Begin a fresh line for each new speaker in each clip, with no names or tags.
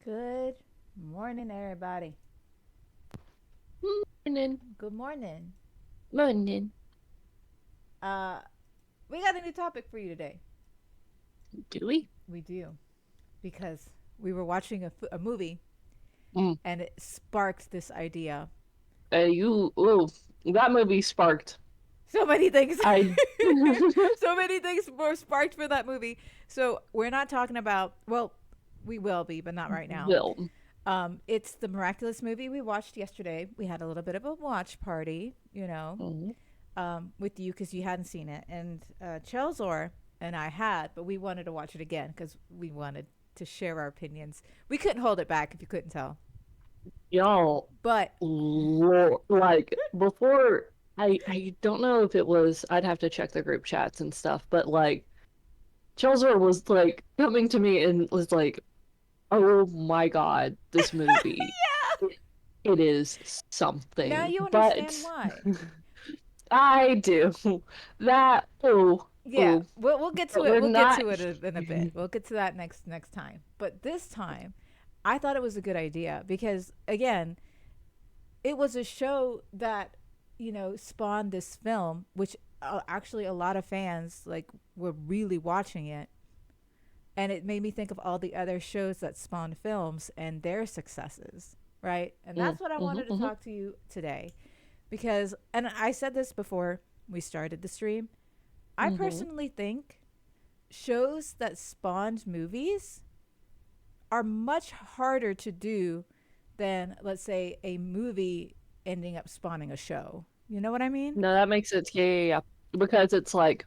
Good morning, everybody.
Morning.
Good morning.
Morning.
Uh, we got a new topic for you today.
Do we?
We do because we were watching a movie
Mm.
and it sparked this idea.
That movie sparked.
So many things.
I
So many things were sparked for that movie. So we're not talking about. Well, we will be, but not right now.
will.
It's the miraculous movie we watched yesterday. We had a little bit of a watch party,
Mhm.
with you because you hadn't seen it, and Chelsor and I had, but we wanted to watch it again because we wanted to share our opinions. We couldn't hold it back if you couldn't tell.
Y'all,
But
like before, I don't know if it was. I'd have to check the group chats and stuff, but like Chelsea was like coming to me and was like, "Oh my God, this movie,
yeah,
it, it is
now
something."
you understand
But
why.
I do that.
Yeah,
Oh,
we'll get to
but
it.
we're
We'll get
not.
to it in a bit. We'll get to that next time. But this time, I thought it was a good idea because again, it was a show that spawned this film, which actually a lot of fans like were really watching it, and it made me think of all the other shows that spawned films and their successes, right? And
Mm,
that's what I
mhm,
wanted to
mhm,
talk to you today because, and I said this before we started the stream, I
mhm.
personally think shows that spawned movies are much harder to do than, let's say, a movie ending up spawning a show. You know what I mean?
No, that makes sense. Yeah, yeah, yeah. Because it's like,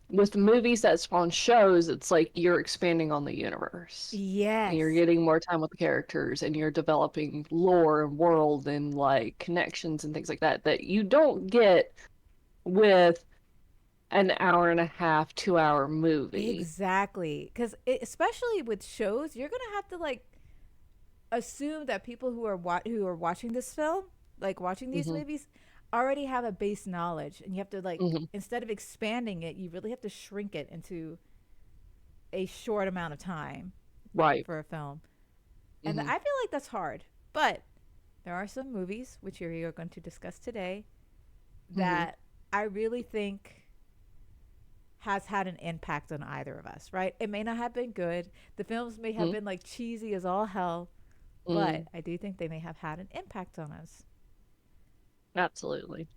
with movies that spawn shows, it's like you're expanding on the universe. And you're
Yes.
getting more time with the characters and you're developing lore and world and like connections and things like that that you don't get with an hour and a half, 2 hour movie.
Exactly. Because especially with shows, you're gonna have to like assume that people who are watching this film, like watching these
Hmm.
movies, already have a base knowledge, and you have to like
Hmm.
instead of expanding it, you really have to shrink it into a short amount of time
Right.
for a film. And
Hmm.
I feel like that's hard. But there are some movies, which we are going to discuss today,
Hmm.
that I really think has had an impact on either of us, right? It may not have been good. The films may have
Hmm.
been like cheesy as all hell, but
Mm,
I do think they may have had an impact on us.
absolutely.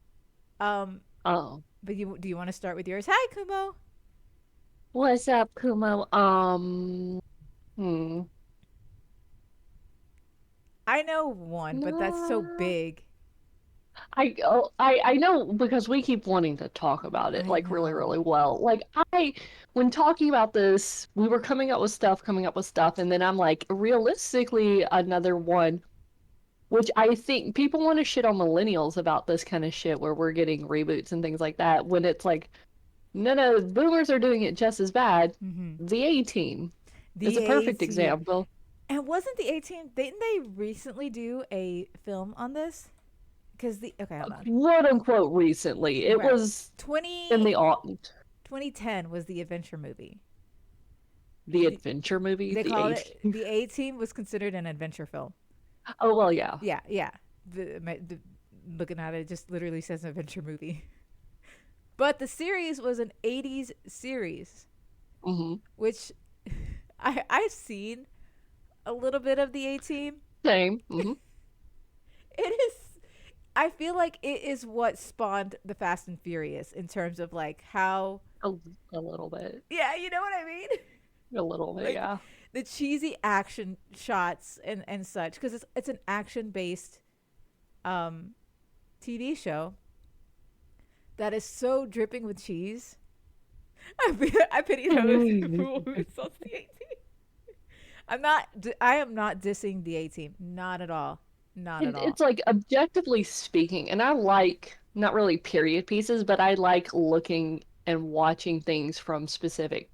Um,
Oh.
but do you want to start with yours? Hi, Kumo.
What's up, Kumo? Hmm.
I know one, but that's so
No.
big.
I know because we keep wanting to talk about it
I
like really,
know.
really well. Like when talking about this, we were coming up with stuff, and then I'm like, realistically, another one, which I think people want to shit on millennials about this kind of shit where we're getting reboots and things like that, when it's like, no, no, boomers are doing it just as bad.
Mm-hmm.
The A Team is
The
a
A
perfect
Team.
example.
And wasn't the 18? Didn't they recently do a film on this? Because the okay, hold on.
Quote unquote recently. It
Right,
was in
20
the autumn.
2010 was the adventure movie.
The adventure movie,
They
the
called
A
it
Team.
the A Team was considered an adventure film.
Oh well, yeah.
Yeah, yeah. The looking at it, it just literally says adventure movie. But the series was an 80s series,
Hmm.
which I've seen a little bit of the A Team.
Same. Hmm.
It is. I feel like it is what spawned the Fast and Furious in terms of like how.
A, a little bit.
Yeah, you know what I mean.
A little bit,
Like
yeah.
the cheesy action shots and such because it's an action based um TV show that is so dripping with cheese. I pity those who saw the 18. I am not dissing the 18. Not at all. Not at all.
It's like objectively speaking, and I like not really period pieces, but I like looking and watching things from specific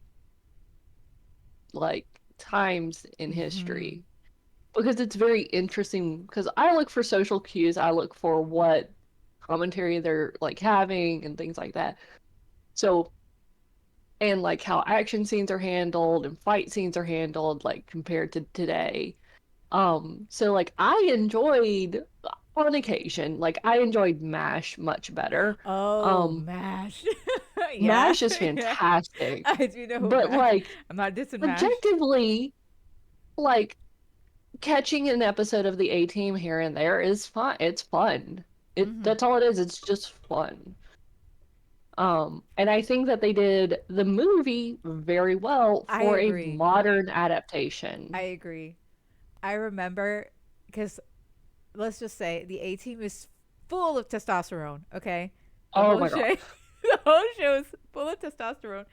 like times in
Mm-hmm.
history because it's very interesting because I look for social cues, I look for what commentary they're like having and things like that. So and like how action scenes are handled and fight scenes are handled like compared to today. So like I enjoyed on occasion, like I enjoyed MASH much better.
Oh,
Um,
MASH. Yeah,
MASH is
yeah.
fantastic,
I do know
but
MASH.
like
I'm not dissing MASH.
objectively, like catching an episode of the A Team here and there is fun. It's fun.
Hmm.
That's all it is. It's just fun. And I think that they did the movie very well
I
for a
agree.
modern
I
adaptation.
agree. I remember because let's just say the A Team is full of testosterone. Okay, the
Oh
whole
my God.
show, the whole show is full of testosterone.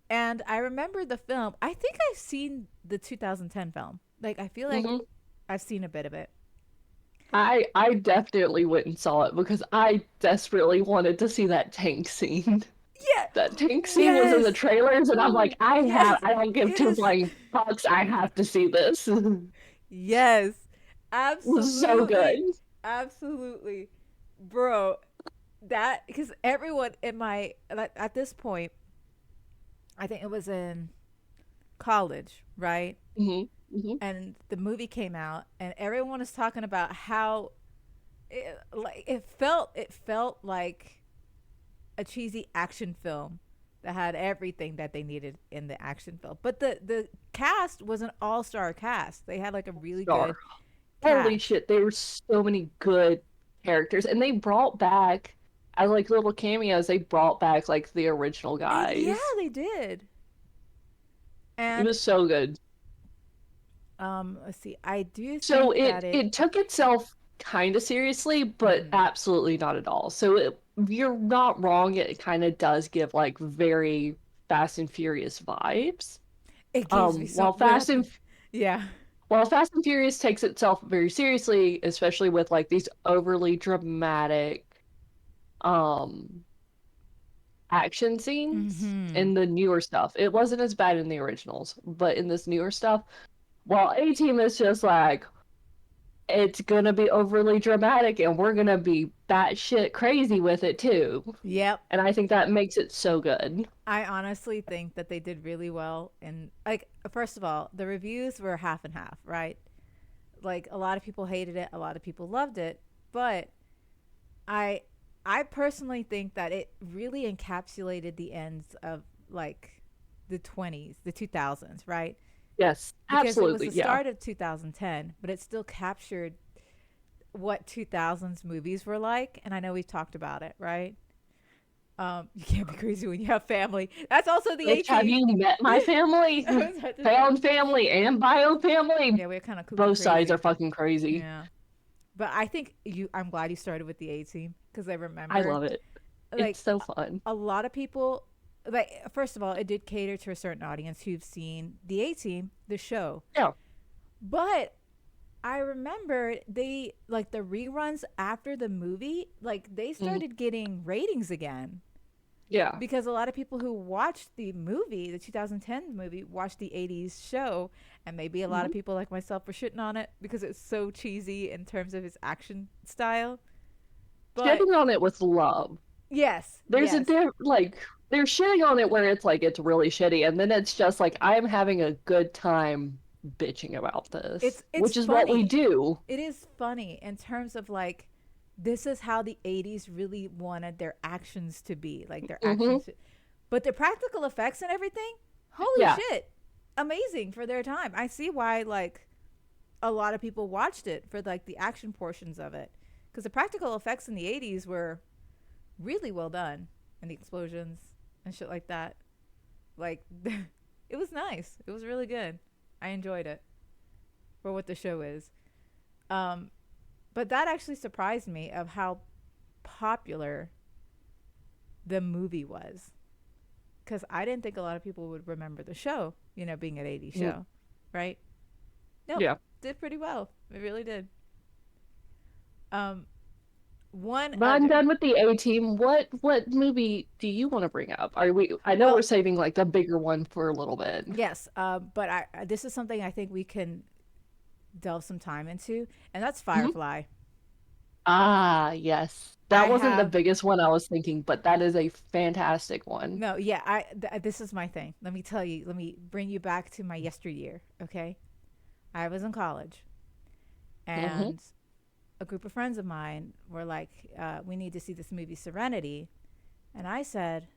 And I remember the film. I think I've seen the 2010 film. Like I feel like
Hmm.
I've seen a bit of it.
I definitely went and saw it because I desperately wanted to see that tank scene.
Yeah.
That tank scene was in the
Yes.
trailers, and I'm like,
Yes.
I don't give
It
two
is.
flying fucks. I have to see this. It
Yes.
was so good.
Absolutely. Absolutely. Bro, that because everyone in my at this point, I think it was in college, right?
Hmm. Hmm.
And the movie came out, and everyone was talking about how it felt like a cheesy action film that had everything that they needed in the action film. But the cast was an all star cast. They had like a really
Star.
good
Holy
cast.
shit, there were so many good characters, and they brought back as like little cameos. They brought back like the original
And yeah,
guys.
they did.
It
And
was so good.
let's see. I do
So
think that it.
it took itself kind of seriously, but
Mhm.
absolutely not at all. So you're not wrong. It kind of does give like very Fast and Furious vibes.
It gives me so. Yeah.
While Fast and Furious takes itself very seriously, especially with like these overly dramatic um action scenes
Hmm.
in the newer stuff. It wasn't as bad in the originals, but in this newer stuff, while A Team is just like it's gonna be overly dramatic and we're gonna be batshit crazy with it too.
Yep.
And I think that makes it so good.
I honestly think that they did really well. And like, first of all, the reviews were half and half, right? Like a lot of people hated it, a lot of people loved it, but I I personally think that it really encapsulated the ends of like the 20s, the 2000s, right?
Yes,
Because it was
absolutely.
the
Yeah.
start of 2010, but it still captured what 2000s movies were like, and I know we've talked about it, right? You can't be crazy when you have family. That's also the A
Bitch, have
team.
you met my family?
I was about to say,
Found family and bio family.
yeah, we're kind of cuckoo
Both sides are
crazy.
fucking crazy.
Yeah, but I think you. I'm glad you started with the A team because I
I
remember
love it. It's
like
so fun.
a lot of people. Like first of all, it did cater to a certain audience who've seen the A team, the show,
Yeah.
but I remember they like the reruns after the movie, like they
Mhm.
started getting ratings again
Yeah.
because a lot of people who watched the movie, the 2010 movie, watched the 80s show, and maybe a lot of
Mhm.
people like myself were shitting on it because it's so cheesy in terms of its action style. But
Shitting on it with love.
yes,
There's a
yes.
like they're shitting on it where it's like it's really shitty, and then it's just like I'm having a good time bitching about this,
It's
which is what we
funny.
do.
It is funny in terms of like this is how the 80s really wanted their actions to be, like their
Hmm.
actions. But the practical effects and everything, holy
Yeah.
shit. Amazing for their time. I see why like a lot of people watched it for like the action portions of it because the practical effects in the 80s were really well done and the explosions and shit like that. Like it was nice. It was really good. I enjoyed it for what the show is. Um, but that actually surprised me of how popular the movie was because I didn't think a lot of people would remember the show, being an 80s
Mhm.
show, right? Nope,
Yeah.
did pretty well. It really did. Um, one
But I'm
other.
done with the A Team. What movie do you want to bring up? Are we? I know we're
Well,
saving like the bigger one for a little bit.
yes, but this is something I think we can delve some time into, and that's
Hmm.
Firefly.
Ah, yes.
I
That wasn't the
have
biggest one I was thinking, but that is a fantastic one.
no, yeah, this is my thing. Let me tell you, let me bring you back to my yesteryear, okay? I was in college
Hmm.
and a group of friends of mine were like, we need to see this movie Serenity. And I said,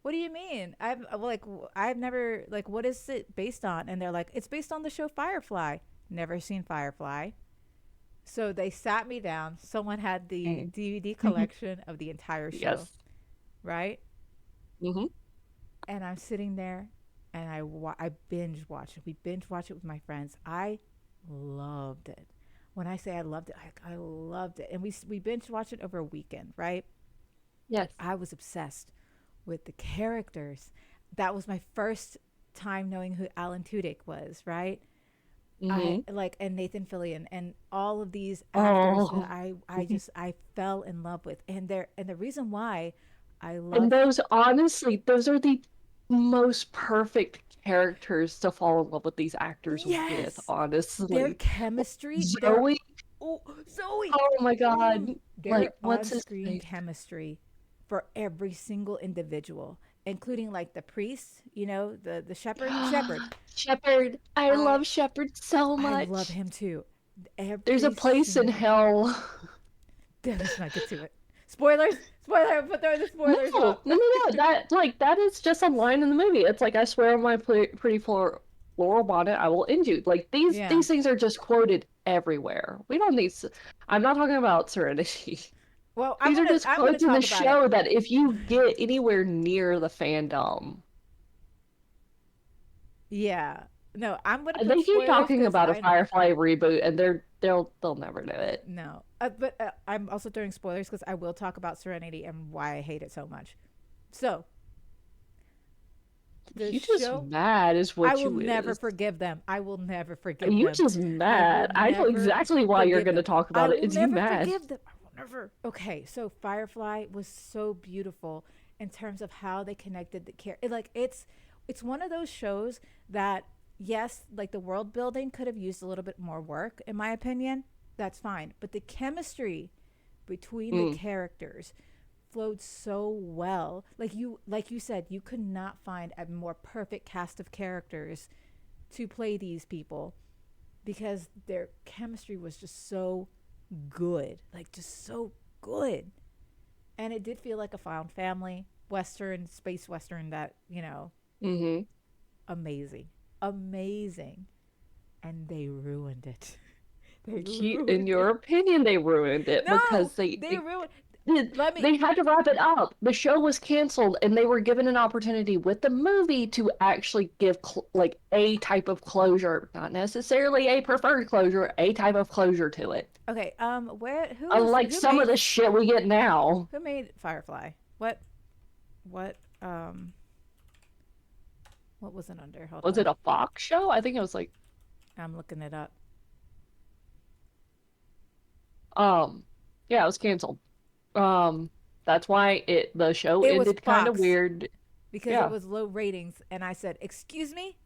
what do you mean? I've never like what is it based on? And they're like, it's based on the show Firefly. Never seen Firefly. So they sat me down. Someone had the
Mm.
DVD collection of the entire show,
Yes.
right?
Hmm.
And I'm sitting there and I binge watched it. We binge watched it with my friends. I loved it. When I say I loved it, I loved it. And we binge watched it over a weekend, right?
Yes.
I was obsessed with the characters. That was my first time knowing who Alan Tudyk was, right? I
Hmm.
like and Nathan Fillion and all of these actors that
Oh.
I fell in love with, and the reason why I
And
love
those, honestly, those are the most perfect characters to fall in love with these actors with,
yes their
honestly.
chemistry, their
Zoe,
oh Zoe,
oh my God.
their
Like, what's his
on-screen
face?
chemistry for every single individual, including like the priest, the shepherd.
Shepard. I
I
love Shepard so
I love
much.
him too.
There's a
Every
place in
single.
hell.
Let's not get to it. Spoilers. Spoiler. Put there the
No,
spoilers
no,
up.
no, no. That is just a line in the movie. It's like, I swear on my pretty floral bonnet, I will end you. Like,
Yeah.
these things are just quoted everywhere. We don't need. I'm not talking about Serenity.
Well,
These are just
I'm gonna
quotes in the
talk about it.
show that if you get anywhere near the fandom,
Yeah. No, I'm gonna put
they keep
spoilers
talking
because
about a
I know.
Firefly reboot, and they'll never do it.
No, but I'm also doing spoilers because I will talk about Serenity and why I hate it so much. So the
You just
show,
mad is
I
what
will
you
never
is.
forgive them. I will never forgive
You
them.
just
I will
mad. I know
never
exactly why you're
forgive
going to
them.
talk
I
about it.
will
Is you
never
mad?
forgive them. I will never. Okay, so Firefly was so beautiful in terms of how they connected the care. It's one of those shows that yes, like the world building could have used a little bit more work, in my opinion. That's fine, but the chemistry between the
Mm,
characters flowed so well. Like you said, you could not find a more perfect cast of characters to play these people because their chemistry was just so good. Like just so good. And it did feel like a found family western, space western that,
mm-hmm.
amazing. Amazing. And they ruined it. They
In
ruined
your
it.
opinion, they ruined it
No,
because
they ruined.
did
Let me.
they had to wrap it up. The show was canceled, and they were given an opportunity with the movie to actually give like a type of closure, not necessarily a preferred closure, a type of closure to it.
Okay. Where?
Unlike
Who
some of
made
the shit we get now.
who made Firefly? What? What was it under? Hold
Was
on.
it a Fox show? I think it was like
I'm looking it up
um yeah, it was canceled. Um that's why the show
it was
ended kind of
Fox
weird.
because it
Yeah.
was low ratings, and I said, "Excuse me."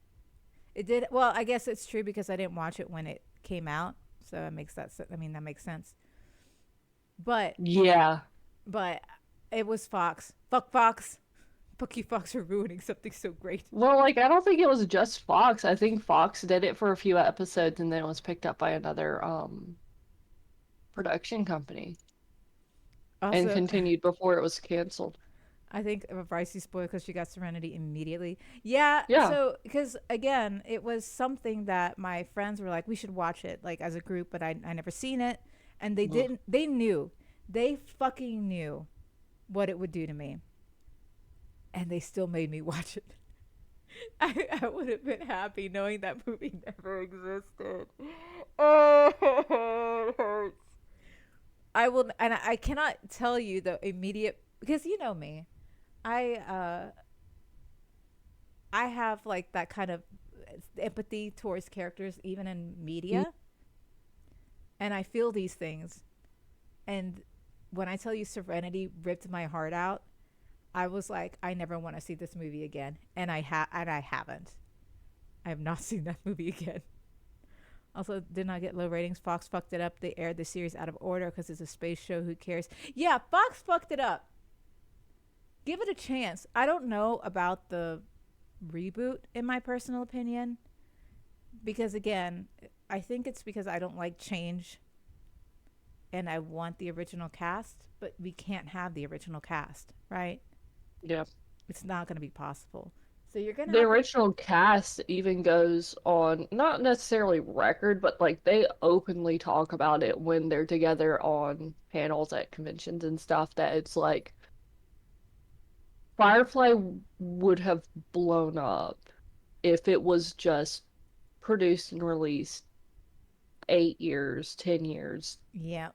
It did well. I guess it's true because I didn't watch it when it came out, so it makes that. I mean, that makes sense. But
Yeah.
but it was Fox. Fuck Fox. Fuck you, Fox, for ruining something so great.
Well, like, I don't think it was just Fox. I think Fox did it for a few episodes and then it was picked up by another production company and
Also,
continued before it was canceled.
I think Brycey spoiled because she got Serenity immediately. Yeah,
Yeah.
so because again, it was something that my friends were like, we should watch it like as a group, but I never seen it, and they
Ugh.
didn't. They knew, they fucking knew what it would do to me, and they still made me watch it. I would have been happy knowing that movie never existed. Oh, it hurts. I will, and I cannot tell you the immediate because you know me. I I have like that kind of empathy towards characters even in
Mm.
media, and I feel these things. And when I tell you Serenity ripped my heart out, I was like, I never want to see this movie again, and I haven't. I have not seen that movie again. Also, did not get low ratings. Fox fucked it up. They aired the series out of order because it's a space show. Who cares? Yeah, Fox fucked it up. Give it a chance. I don't know about the reboot, in my personal opinion, because again, I think it's because I don't like change and I want the original cast, but we can't have the original cast, right?
Yeah.
It's not going to be possible. So you're going to
The
have to.
original cast even goes on, not necessarily record, but like they openly talk about it when they're together on panels at conventions and stuff, that it's like Firefly would have blown up if it was just produced and released 8 years, 10 years
Yeah.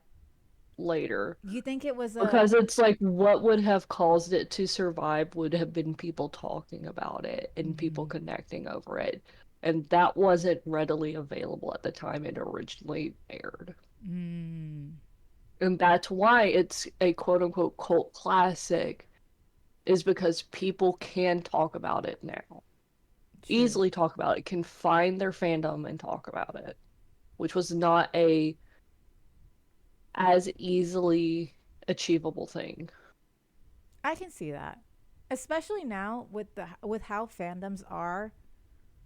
later.
You think it was a.
Because it's like what would have caused it to survive would have been people talking about it and people
Mm,
connecting over it. And that wasn't readily available at the time it originally aired.
mm,
And that's why it's a quote unquote cult classic, is because people can talk about it now.
true.
Easily talk about it, can find their fandom and talk about it, which was not a as easily achievable thing.
I can see that. Especially now with how fandoms are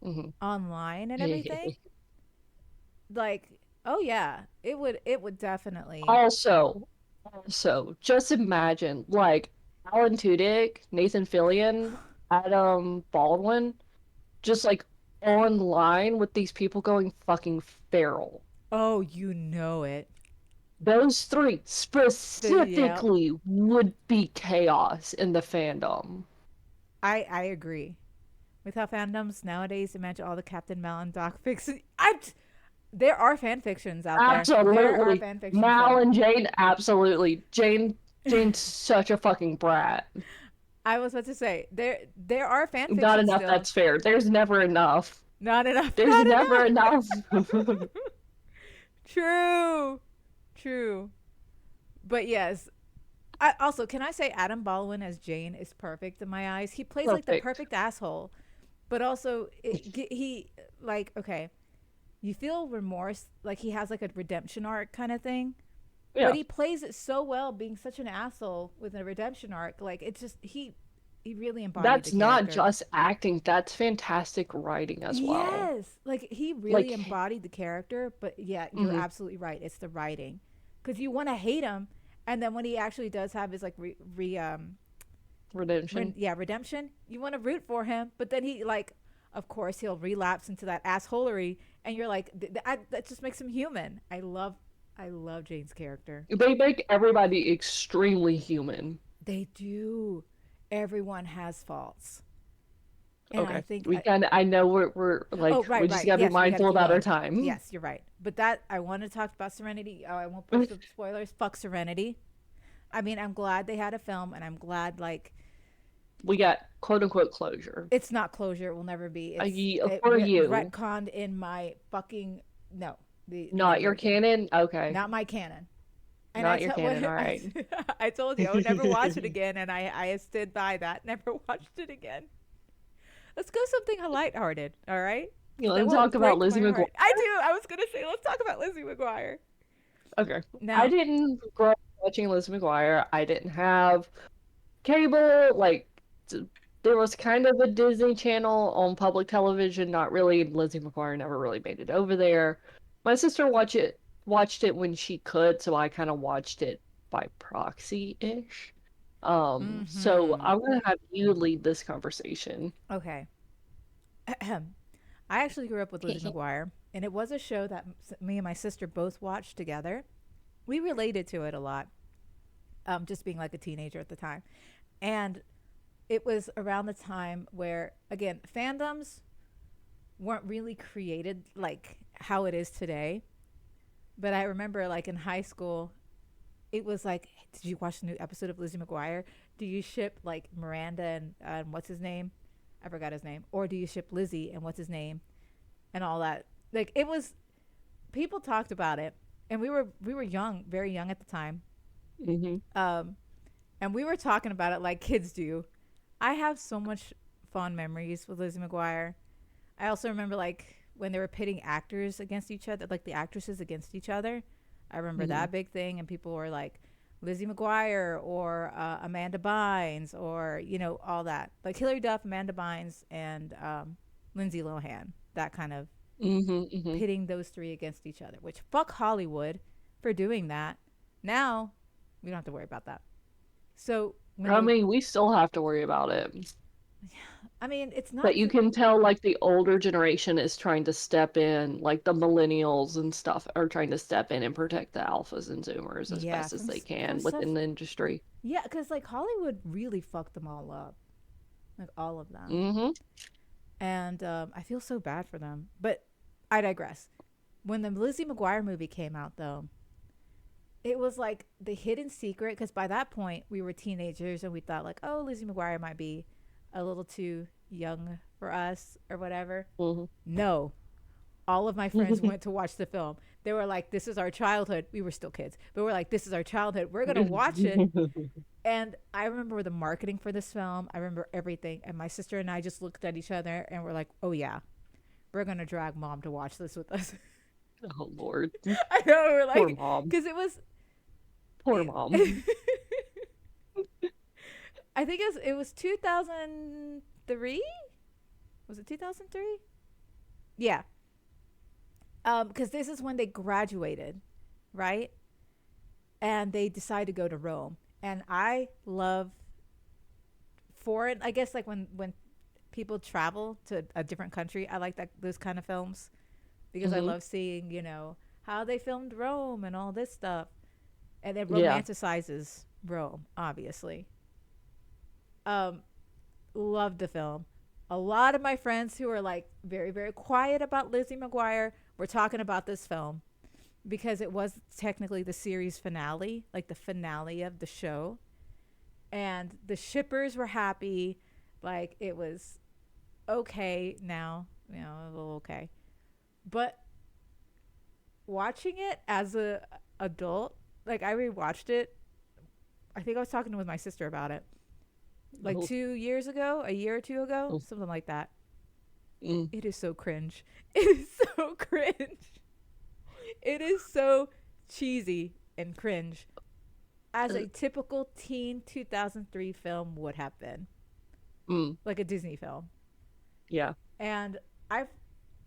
Hmm.
online and everything. Like, oh yeah, it would definitely.
Also, also, just imagine like Alan Tudyk, Nathan Fillion, Adam Baldwin, just like online with these people going fucking feral.
Oh, you know it.
Those three
Yep.
specifically would be chaos in the fandom.
I agree. With how fandoms nowadays, imagine all the Captain Mal Doc fics. There are fan fictions out there. There are
Absolutely.
fan fictions
Mal
though.
and Jane, absolutely. Jane's such a fucking brat.
I was about to say there are fan
Not
fictions
enough,
still.
that's fair. There's never enough.
Not enough.
There's
Not
never
enough.
enough.
True. True. But yes. Also, can I say Adam Baldwin as Jane is perfect in my eyes? He plays like the
Perfect.
perfect asshole, but also he like okay, you feel remorse, like he has like a redemption arc kind of thing, but
Yeah.
he plays it so well, being such an asshole with a redemption arc. Like it's just he really embodied the
That's not
character.
just acting, that's fantastic writing as well.
Yes, like he really
Like,
embodied the character. But yeah, you're
mhm,
absolutely right. It's the writing, because you want to hate him, and then when he actually does have his like
redemption.
yeah, redemption, you want to root for him. But then he like, of course, he'll relapse into that assholery, and you're like, that just makes him human. I love Jane's character.
They make everybody extremely human.
They do. Everyone has faults, and I
Okay.
think
I know we're
oh,
like, we
right,
just
right.
gotta be
Yes, we got to
mindful
keep
about our
going.
time.
Yes, you're right. But that I want to talk about Serenity. Oh, I won't put the spoilers. Fuck Serenity. I mean, I'm glad they had a film, and I'm glad like
We got quote unquote closure.
it's not closure. It will never be. It
For you,
retconned in my fucking no.
not
Never
your
again.
canon? Okay.
Not my canon. And I
Not your
tell
canon, all right.
I told you I would never watch it again, and I stood by that. Never watched it again. Let's go something lighthearted, all right? That
Let's talk
won't
about
break
Lizzie
my
McGuire.
heart. I do. I was gonna say let's talk about Lizzie McGuire.
Okay. I
Now,
didn't grow up watching Lizzie McGuire. I didn't have cable. Like, there was kind of a Disney Channel on public television, not really. Lizzie McGuire never really made it over there. My sister watched it when she could, so I kind of watched it by proxy-ish. So
mm-hmm.
I'm gonna have you lead this conversation.
Okay. I actually grew up with Lizzie McGuire, and it was a show that me and my sister both watched together. We related to it a lot, just being like a teenager at the time. And it was around the time where, again, fandoms weren't really created like how it is today. But I remember, like in high school, it was like, hey, did you watch the new episode of Lizzie McGuire? Do you ship like Miranda and what's his name? I forgot his name. Or do you ship Lizzie and what's his name? And all that. Like it was, people talked about it, and we were young, very young at the time.
Hmm.
Um, and we were talking about it like kids do. I have so much fond memories with Lizzie McGuire. I also remember like when they were pitting actors against each other, like the actresses against each other. I remember
Hmm.
that big thing, and people were like Lizzie McGuire or Amanda Bynes, or all that, like Hilary Duff, Amanda Bynes, and Lindsay Lohan. That kind of
Hmm. Hmm.
pitting those three against each other. Which fuck Hollywood for doing that. Now we don't have to worry about that. So when
I
they,
mean, we still have to worry about it.
I mean, it's
But
not
you
for
can tell like the older generation is trying to step in, like the millennials and stuff are trying to step in and protect the alphas and zoomers as
yeah
best as they
from
can
such
within the industry.
yeah, because like Hollywood really fucked them all up, like all of them.
Hmm.
And I feel so bad for them. But I digress. When the Lizzie McGuire movie came out, though, it was like the hidden secret, because by that point we were teenagers and we thought like, oh, Lizzie McGuire might be a little too young for us or whatever.
Hmm.
No, all of my friends went to watch the film. They were like, this is our childhood. We were still kids, but we're like, this is our childhood. We're gonna watch it. And I remember the marketing for this film. I remember everything. And my sister and I just looked at each other and we're like, oh, yeah, we're going to drag mom to watch this with us.
Oh Lord.
I know. We're
Poor
like,
mom.
because it was,
Poor mom.
I think it was 2003. Was it 2003? Yeah. Because this is when they graduated, right? And they decided to go to Rome. And I love foreign, I guess, like when people travel to a different country, I like that those kind of films because I
Hmm.
love seeing, how they filmed Rome and all this stuff. And it
Yeah.
romanticizes Rome, obviously. Um, Loved the film. A lot of my friends who are like very, very quiet about Lizzie McGuire were talking about this film because it was technically the series finale, like the finale of the show. And the shippers were happy. Like it was okay now, a little okay. But watching it as a adult, like I rewatched it. I think I was talking with my sister about it like
Oh.
2 years ago, a year or two ago, something like that.
Mm.
It is so cringe. It is so cringe. It is so cheesy and cringe as
Uh,
a typical teen 2003 film would have been,
mm.
like a Disney film.
Yeah.
And I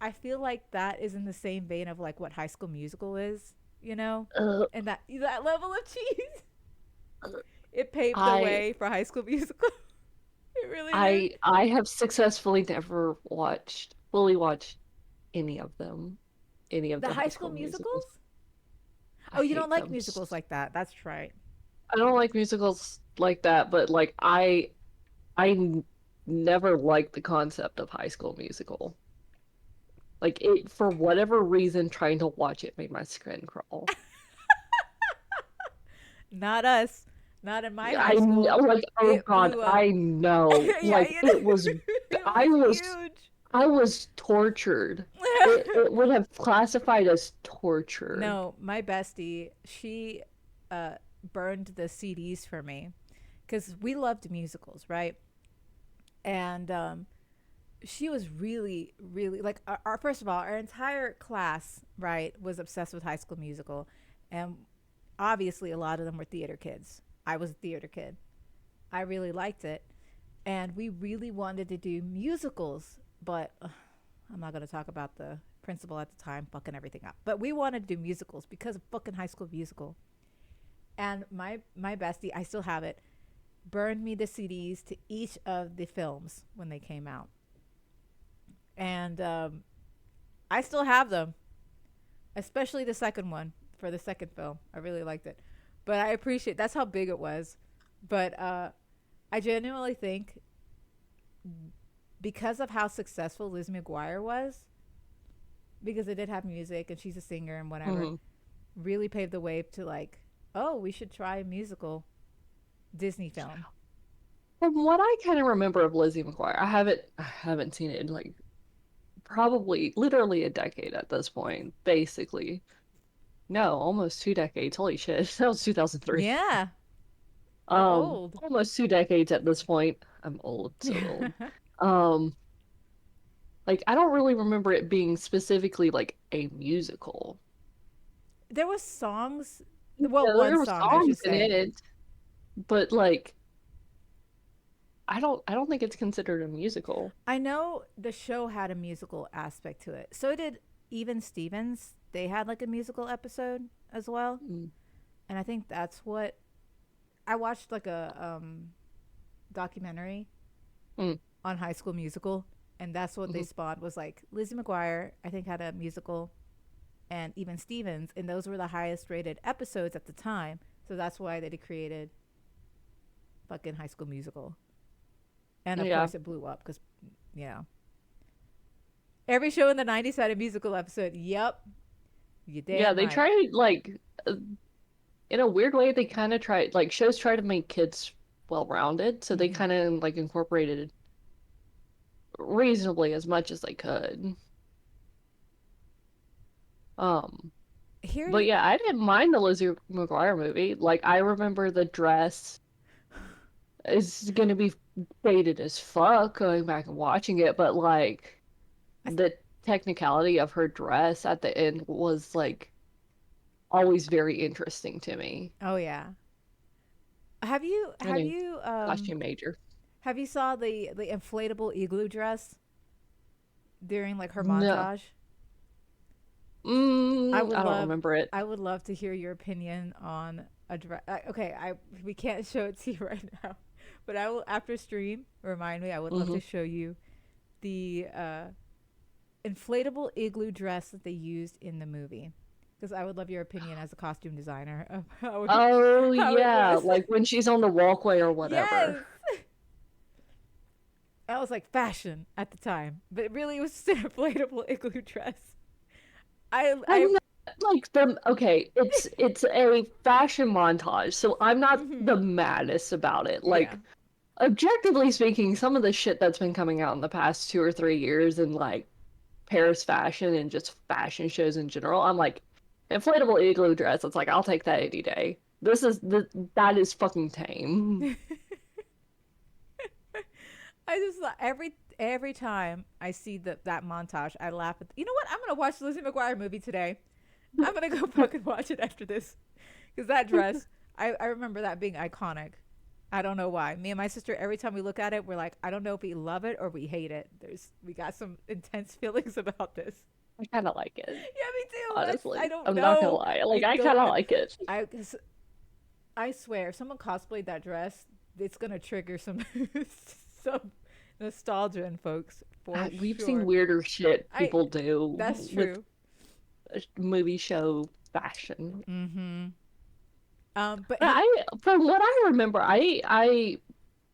I feel like that is in the same vein of like what High School Musical is,
Uh,
and that level of cheese. It paved the
I
way for High School Musical. It really did.
I have successfully never fully watched any of them, any of
The
the
High
High
School
School Musicals.
Musicals?
I
Oh, you don't
hate
like
them.
musicals like that. That's right.
I don't like musicals like that, but like I never liked the concept of High School Musical. Like it, for whatever reason, trying to watch it made my skin crawl.
Not us. Not in my high
I know,
school.
like, oh
It
God,
blew up.
I know.
Yeah,
Like it was,
it
I
was
was,
huge.
I was tortured. It would have classified as torture.
No, my bestie, she uh, burned the CDs for me because we loved musicals, right? And she was really, really like first of all, our entire class, right, was obsessed with High School Musical, and obviously a lot of them were theater kids. I was a theater kid. I really liked it, and we really wanted to do musicals, but I'm not going to talk about the principal at the time fucking everything up. But we wanted to do musicals because of fucking High School Musical. And my bestie, I still have it, burned me the CDs to each of the films when they came out, and I still have them, especially the second one for the second film. I really liked it, but I appreciate that's how big it was. But I genuinely think because of how successful Liz McGuire was, because it did have music and she's a singer and whatever,
Hmm.
really paved the way to like, oh, we should try a musical Disney film.
From what I kind of remember of Lizzie McGuire, I haven't seen it in like probably literally a decade at this point, basically. No, almost 2 decades. Holy shit. That was 2003.
Yeah, we're old.
Almost 2 decades at this point. I'm old, so old. Um, Like I don't really remember it being specifically like a musical.
There was songs, well,
Yeah,
one
there were
song I should
songs in
say.
it, but like I don't think it's considered a musical.
I know the show had a musical aspect to it. So did Even Stevens. They had like a musical episode as well.
Mm.
And I think that's what I watched, like a documentary
Mm.
on High School Musical, and that's what they
Mhm.
spawned was like Lizzie McGuire, I think, had a musical, and Even Stevens, and those were the highest rated episodes at the time. So that's why they created fucking High School Musical. And of
Yeah.
course it blew up because, you know, every show in the 90s had a musical episode. Yep. You
Yeah,
damn
they
right.
try like in a weird way they kind of try like shows try to make kids well-rounded, so they
Mm-hmm.
kind of like incorporated reasonably as much as they could. Um, but
Here,
yeah, I didn't mind the Lizzie McGuire movie. Like I remember the dress is gonna be faded as fuck going back and watching it, but like
I,
the technicality of her dress at the end was like always very interesting to me.
oh yeah. Have you
I
have
mean,
you
costume major.
have you saw the inflatable igloo dress during like her
No.
montage? I would
I don't
love
remember it.
I would love to hear your opinion on a dress. Okay, I we can't show it to you right now, but I will after stream. Remind me. I would love
Hmm.
to show you the inflatable igloo dress that they used in the movie, because I would love your opinion as a costume designer of
Oh
how it
yeah,
was.
like when she's on the walkway or whatever.
Yes, that was like fashion at the time, but really it was just an inflatable igloo dress. I
I'm not like the okay, it's a fashion montage, so I'm not
mhm.
the maddest about it.
Yeah.
Like objectively speaking, some of the shit that's been coming out in the past 2 or 3 years in like Paris fashion and just fashion shows in general, I'm like inflatable igloo dress. It's like I'll take that any day. That is fucking tame.
I just every time I see that montage, I laugh at. You know what? I'm gonna watch the Lizzie McGuire movie today. I'm gonna go fucking watch it after this, because that dress, I remember that being iconic. I don't know why. Me and my sister, every time we look at it, we're like, I don't know if we love it or we hate it. We got some intense feelings about this.
I kind of like
Yeah,
it,
me too. I
honestly.
don't
I'm not gonna
know.
lie.
I
Like I kind
don't
of
know.
like it.
I 'cause I swear, if someone cosplayed that dress, it's gonna trigger some some nostalgia in folks for
We've seen
sure.
weirder shit
I
people do
That's
with
true.
movie show fashion.
Mm-hmm. But
But
he,
from what I remember,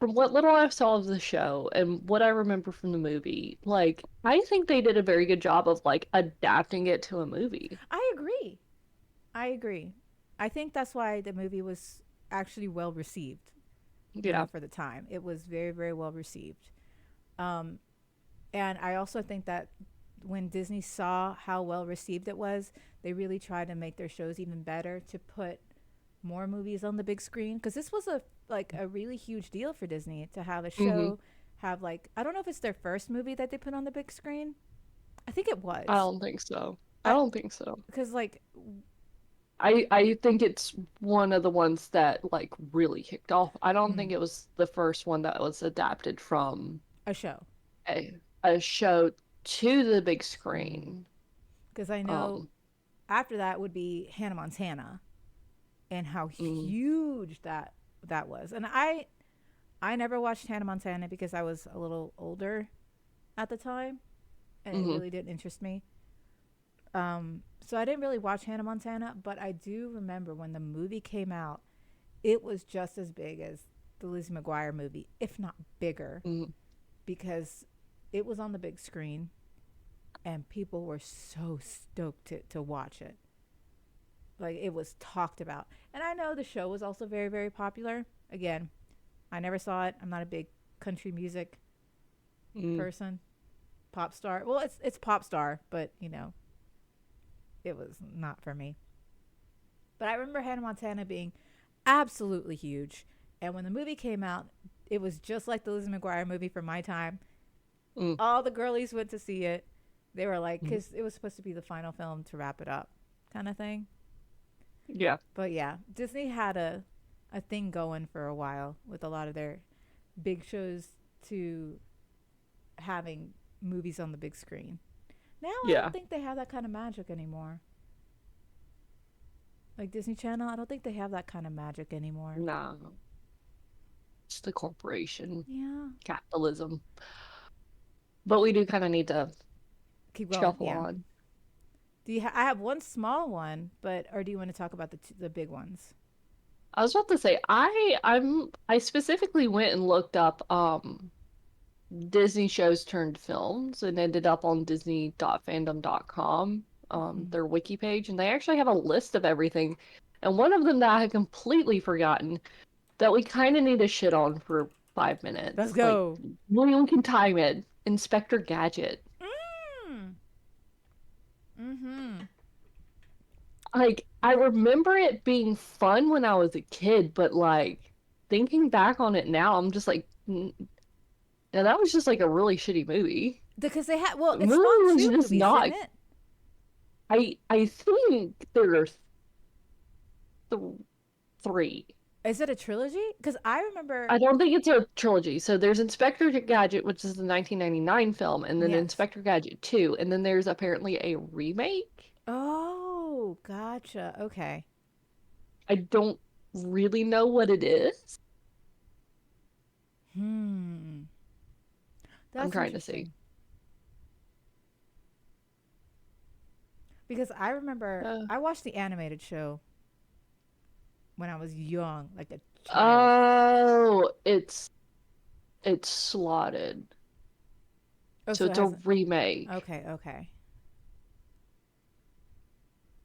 from what little I saw of the show and what I remember from the movie, like, I think they did a very good job of, like, adapting it to a movie.
I agree. I agree. I think that's why the movie was actually well received. You know,
Yeah.
for the time, it was very, very well received. Um, and I also think that when Disney saw how well received it was, they really tried to make their shows even better to put more movies on the big screen, because this was a really huge deal for Disney to have a
Hmm.
show have, like, I don't know if it's their first movie that they put on the big screen. I think it
I
was.
don't think so. I
I
don't think so.
Because like
I think it's one of the ones that, like, really kicked off. I don't think
mm,
it was the first one that was adapted from
a show.
a show to the big screen.
Because I know
Um,
after that would be Hannah Montana, and how
mm,
huge that was. And I never watched Hannah Montana because I was a little older at the time, and it
mhm,
really didn't interest me. So I didn't really watch Hannah Montana, but I do remember when the movie came out, it was just as big as the Lizzie McGuire movie, if not bigger,
mhm.
because it was on the big screen and people were so stoked to watch it. Like, it was talked about. And I know the show was also very, very popular. Again, I never saw it. I'm not a big country music
Mm.
person. Pop star. Well, it's pop star, but you know, it was not for me. But I remember Hannah Montana being absolutely huge. And when the movie came out, it was just like the Lizzie McGuire movie from my time.
Mm,
All the girlies went to see it. They were like,
mm.
because it was supposed to be the final film to wrap it up, kind of thing.
Yeah.
But yeah, Disney had a thing going for a while with a lot of their big shows to having movies on the big screen. Now I don't
Yeah.
think they have that kind of magic anymore. Like Disney Channel, I don't think they have that kind of magic anymore.
No. It's the corporation,
Yeah.
capitalism. But we do kind of need to
Keep going.
shuffle
Yeah.
on.
I have one small one, but or do you want to talk about the big ones?
I was about to say I specifically went and looked up Disney shows turned films and ended up on disney.fandom.com,
Hmm.
their wiki page, and they actually have a list of everything. And one of them that I had completely forgotten that we kind of need to shit on for five
Let's
minutes. Like,
go.
we can time it. Inspector Gadget.
Mm. Mm-hmm.
Like, I remember it being fun when I was a kid, but like, thinking back on it now, I'm just like, yeah, that was just like a really shitty movie.
Because they had well,
The
it
movie
spawned
was
two
just
movies, didn't
not.
it?
I think there are th three.
Is it a trilogy? Because I remember.
I don't think it's a trilogy. So there's Inspector Gadget, which is the 1999 film, and then
Yes.
Inspector Gadget 2, and then there's apparently a remake.
Oh, gotcha. Okay.
I don't really know what it is.
Hmm.
I'm
That's
trying to see.
interesting. Because I remember
Uh,
I watched the animated show when I was young, like a child.
oh, it's slotted.
Oh,
So
so it
it's a
hasn't.
remake.
Okay, okay.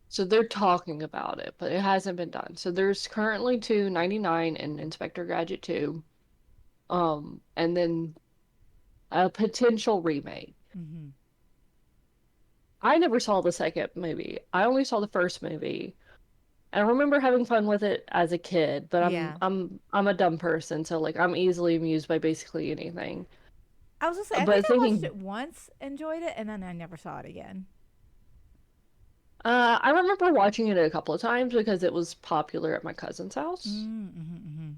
So they're talking about it, but it hasn't been done. So there's currently two 99 and Inspector Gadget 2. And then a potential remake.
Mm-hmm.
I never saw the second movie. I only saw the first movie. And I remember having fun with it as a kid, but I'm
Yeah.
I'm I'm a dumb person, so like I'm easily amused by basically anything.
I was gonna say I think
But
I watched
thinking
it once, enjoyed it, and then I never saw it again.
I remember watching it a couple of times because it was popular at my cousin's house.
Mm-hmm, mm-hmm.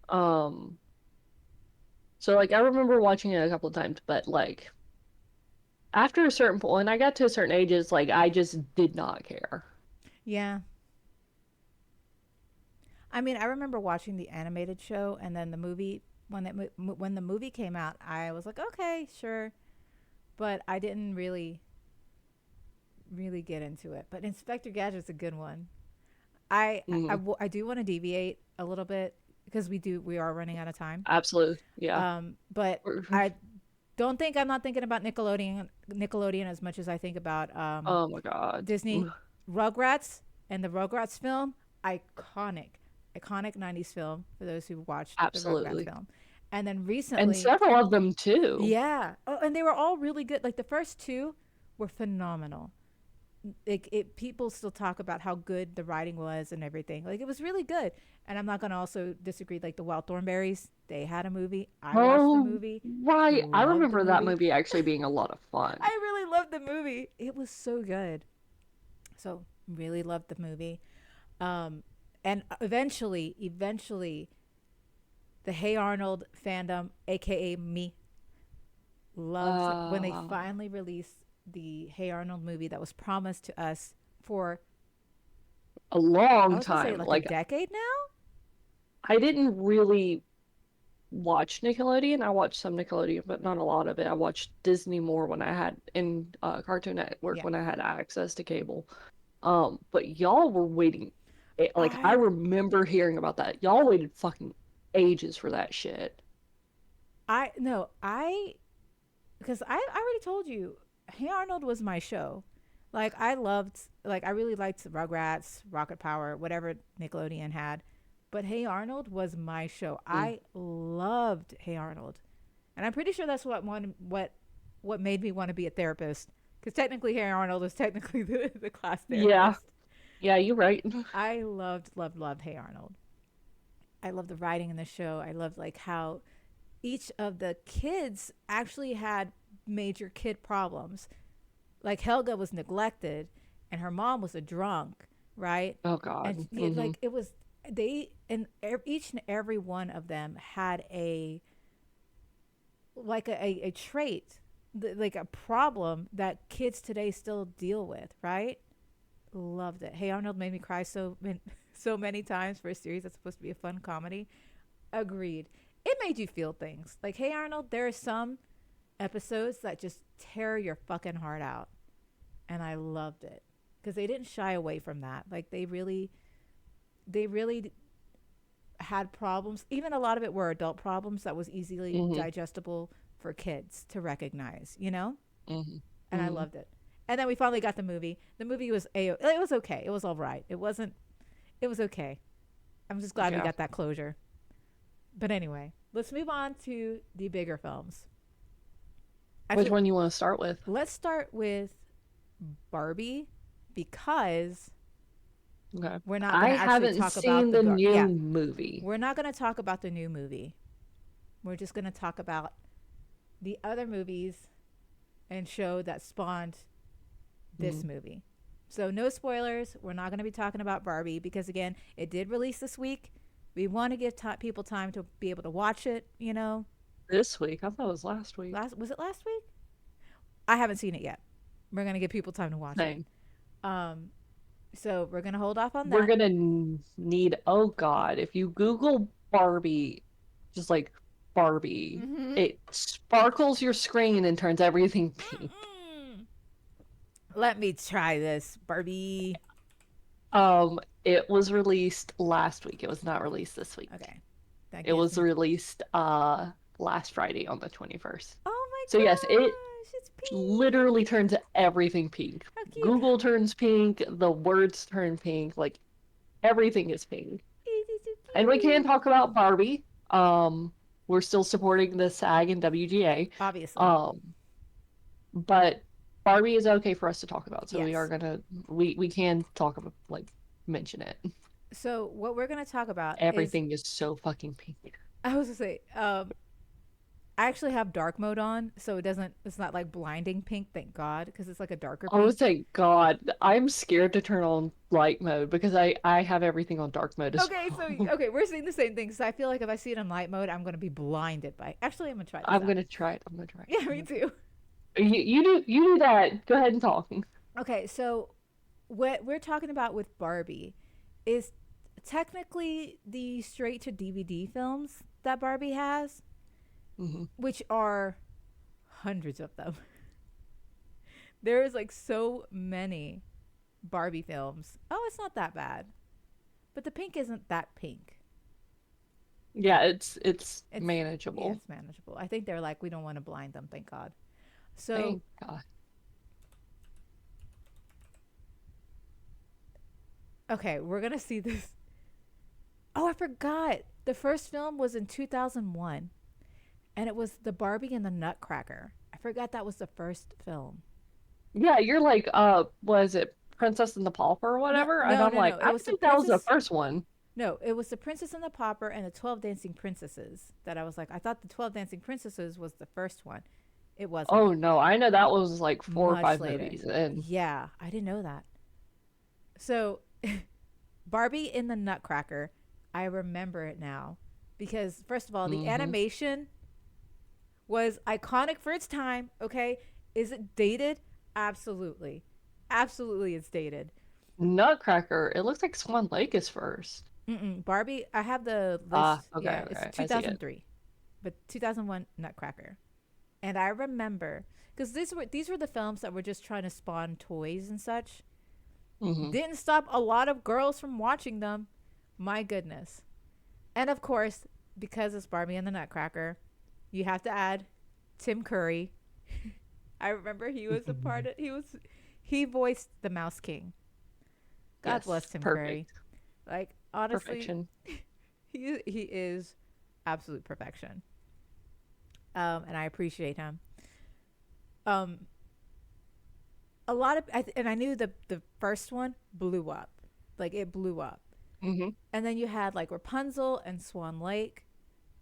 Um so like I remember watching it a couple of times, but like after a certain point, when I got to a certain age, it's like I just did not care.
Yeah. I mean, I remember watching the animated show and then the movie when the movie came out. I was like, okay, sure, but I didn't really get into it. But Inspector Gadget's a good one.
Hmm.
I do want to deviate a little bit because we are running out of time.
Absolutely. Yeah.
But I don't think I'm not thinking about Nickelodeon as much as I think about
Oh my God.
Disney. Rugrats and the Rugrats film, iconic, iconic '90s film for those who watched the Rugrats
Absolutely.
film. And then
And
recently,
several of them too.
yeah, oh, and they were all really good. Like the first two were phenomenal. People still talk about how good the writing was and everything. Like it was really good. And I'm not gonna also disagree. Like the Wild Thornberries, they had a movie. I watched the
Oh,
movie,
right. I
loved the
remember that
movie.
movie actually being a lot of fun.
I really loved the movie. It was so good. So really loved the movie. Um, and eventually, the Hey Arnold fandom, aka me, loves when they
Uh,
finally released the Hey Arnold movie that was promised to us for
a
I
long
was gonna say
time.
like a
Like,
decade now.
I didn't really watch Nickelodeon. I watched some Nickelodeon, but not a lot of it. I watched Disney more when I had in Cartoon Network
Yeah,
when I had access to cable. But y'all were waiting. Like, I
I
remember hearing about that. Y'all waited fucking ages for that shit.
I no I because I already told you, Hey Arnold was my show. Like I really liked Rugrats, Rocket Power, whatever Nickelodeon had. But Hey Arnold was my show.
Mm.
I loved Hey Arnold, and I'm pretty sure that's what made me want to be a therapist. Because technically, Hey Arnold was technically the class
Yeah.
therapist.
Yeah, you're right.
I loved Hey Arnold. I loved the writing in the show. I loved like how each of the kids actually had major kid problems. Like Helga was neglected, and her mom was a drunk, right?
Oh God.
And
Hmm.
like it was they and each and every one of them had a like a trait, like a problem that kids today still deal with, right? Loved it. Hey Arnold made me cry so many times for a series that's supposed to be a fun comedy. Agreed. It made you feel things. Like Hey Arnold, there are some episodes that just tear your fucking heart out, and I loved it because they didn't shy away from that. Like they really had problems. Even a lot of it were adult problems that was easily
Hmm.
digestible for kids to recognize, you know?
Hmm.
And I
Hmm.
loved it. And then we finally got the movie. The movie was it was okay. It was all right. It was okay. I'm just glad we
Yeah.
got that closure. But anyway, let's move on to the bigger films.
Which
Actually,
one you want to start with?
let's start with Barbie because
Okay.
we're not going
I
to actually
haven't
talk about
seen the new
yeah,
movie.
we're not going to talk about the new movie. We're just going to talk about the other movies and show that spawned this
Hmm.
movie. So no spoilers. We're not going to be talking about Barbie because again, it did release this week. We want to give people time to be able to watch it. You know,
This week? I thought it was last week.
last was it last week? I haven't seen it yet. We're going to give people time to watch it.
Same.
Um, so we're going to hold off on
We're
that.
gonna need, oh God, if you Google Barbie, just like Barbie,
Mm-hmm.
it sparkles your screen and turns everything pink.
Mm-mm. Let me try this, Barbie.
It was released last week. It was not released this week.
Okay, that
It
gives
was
me.
released last Friday on the 21st.
Oh my
So yes, it
gosh, it's pink.
literally turns everything pink.
How cute.
Google turns pink, the words turn pink, like everything is pink.
It's so
And we can
cute.
talk about Barbie. We're still supporting the SAG and WGA.
Obviously,
Um, but Barbie is okay for us to talk about, so we are
yes.
gonna we can talk about like mention it.
So what we're gonna talk about is
Everything is so fucking pink.
I was gonna say, I actually have dark mode on, so it doesn't. It's not like blinding pink, thank God, because it's like a darker
Oh,
pink.
thank God. I'm scared to turn on light mode because I have everything on dark mode as
Okay, so
well.
okay, we're seeing the same thing. So I feel like if I see it in light mode, I'm gonna be blinded by. Actually, I'm gonna try this
I'm
out.
gonna try it. I'm gonna try it.
Yeah,
I'm
me
gonna...
too.
You do that. Go ahead and talk.
Okay, so what we're talking about with Barbie is technically the straight to DVD films that Barbie has,
Hmm.
which are hundreds of them. There is like so many Barbie films. Oh, it's not that bad. But the pink isn't that pink.
Yeah, it's
It's yeah,
manageable.
it's manageable. I think they're like we don't want to blind them, thank God. So,
Thank God.
okay, we're going to see this. Oh, I forgot. The first film was in 2001 and it was The Barbie and the Nutcracker. I forgot that was the first film.
Yeah, you're like, what is it, Princess and the Pauper or
No,
whatever? And
no,
I'm
no,
like,
no. It
I
was the
think that was the
Princess.
first one.
No, it was the Princess and the Pauper and the 12 Dancing Princesses that I was like, I thought the 12 Dancing Princesses was the first one. It wasn't.
Oh no, I know that was like four or
Much
five
later.
movies in.
Yeah, I didn't know that. So, Barbie in the Nutcracker, I remember it now because first of all, the
Hmm.
animation was iconic for its time. Okay, is it dated? Absolutely, absolutely, it's dated.
Nutcracker, it looks like Swan Lake is first.
Mm-mm. Barbie, I have the
Ah,
list.
okay,
Yeah, it's
okay, I see it.
2003, but 2001 Nutcracker, and I remember because these were the films that were just trying to spawn toys and such.
Hmm.
Didn't stop a lot of girls from watching them. My goodness. And of course, because it's Barbie and the Nutcracker, you have to add Tim Curry. I remember he was a part of he voiced the Mouse King. God bless
Yes,
Tim Curry.
perfect.
Like honestly,
Perfection.
he is absolute perfection. And I appreciate him. Um a lot of and I knew the first one blew up. Like it blew up.
Hmm.
And then you had like Rapunzel and Swan Lake,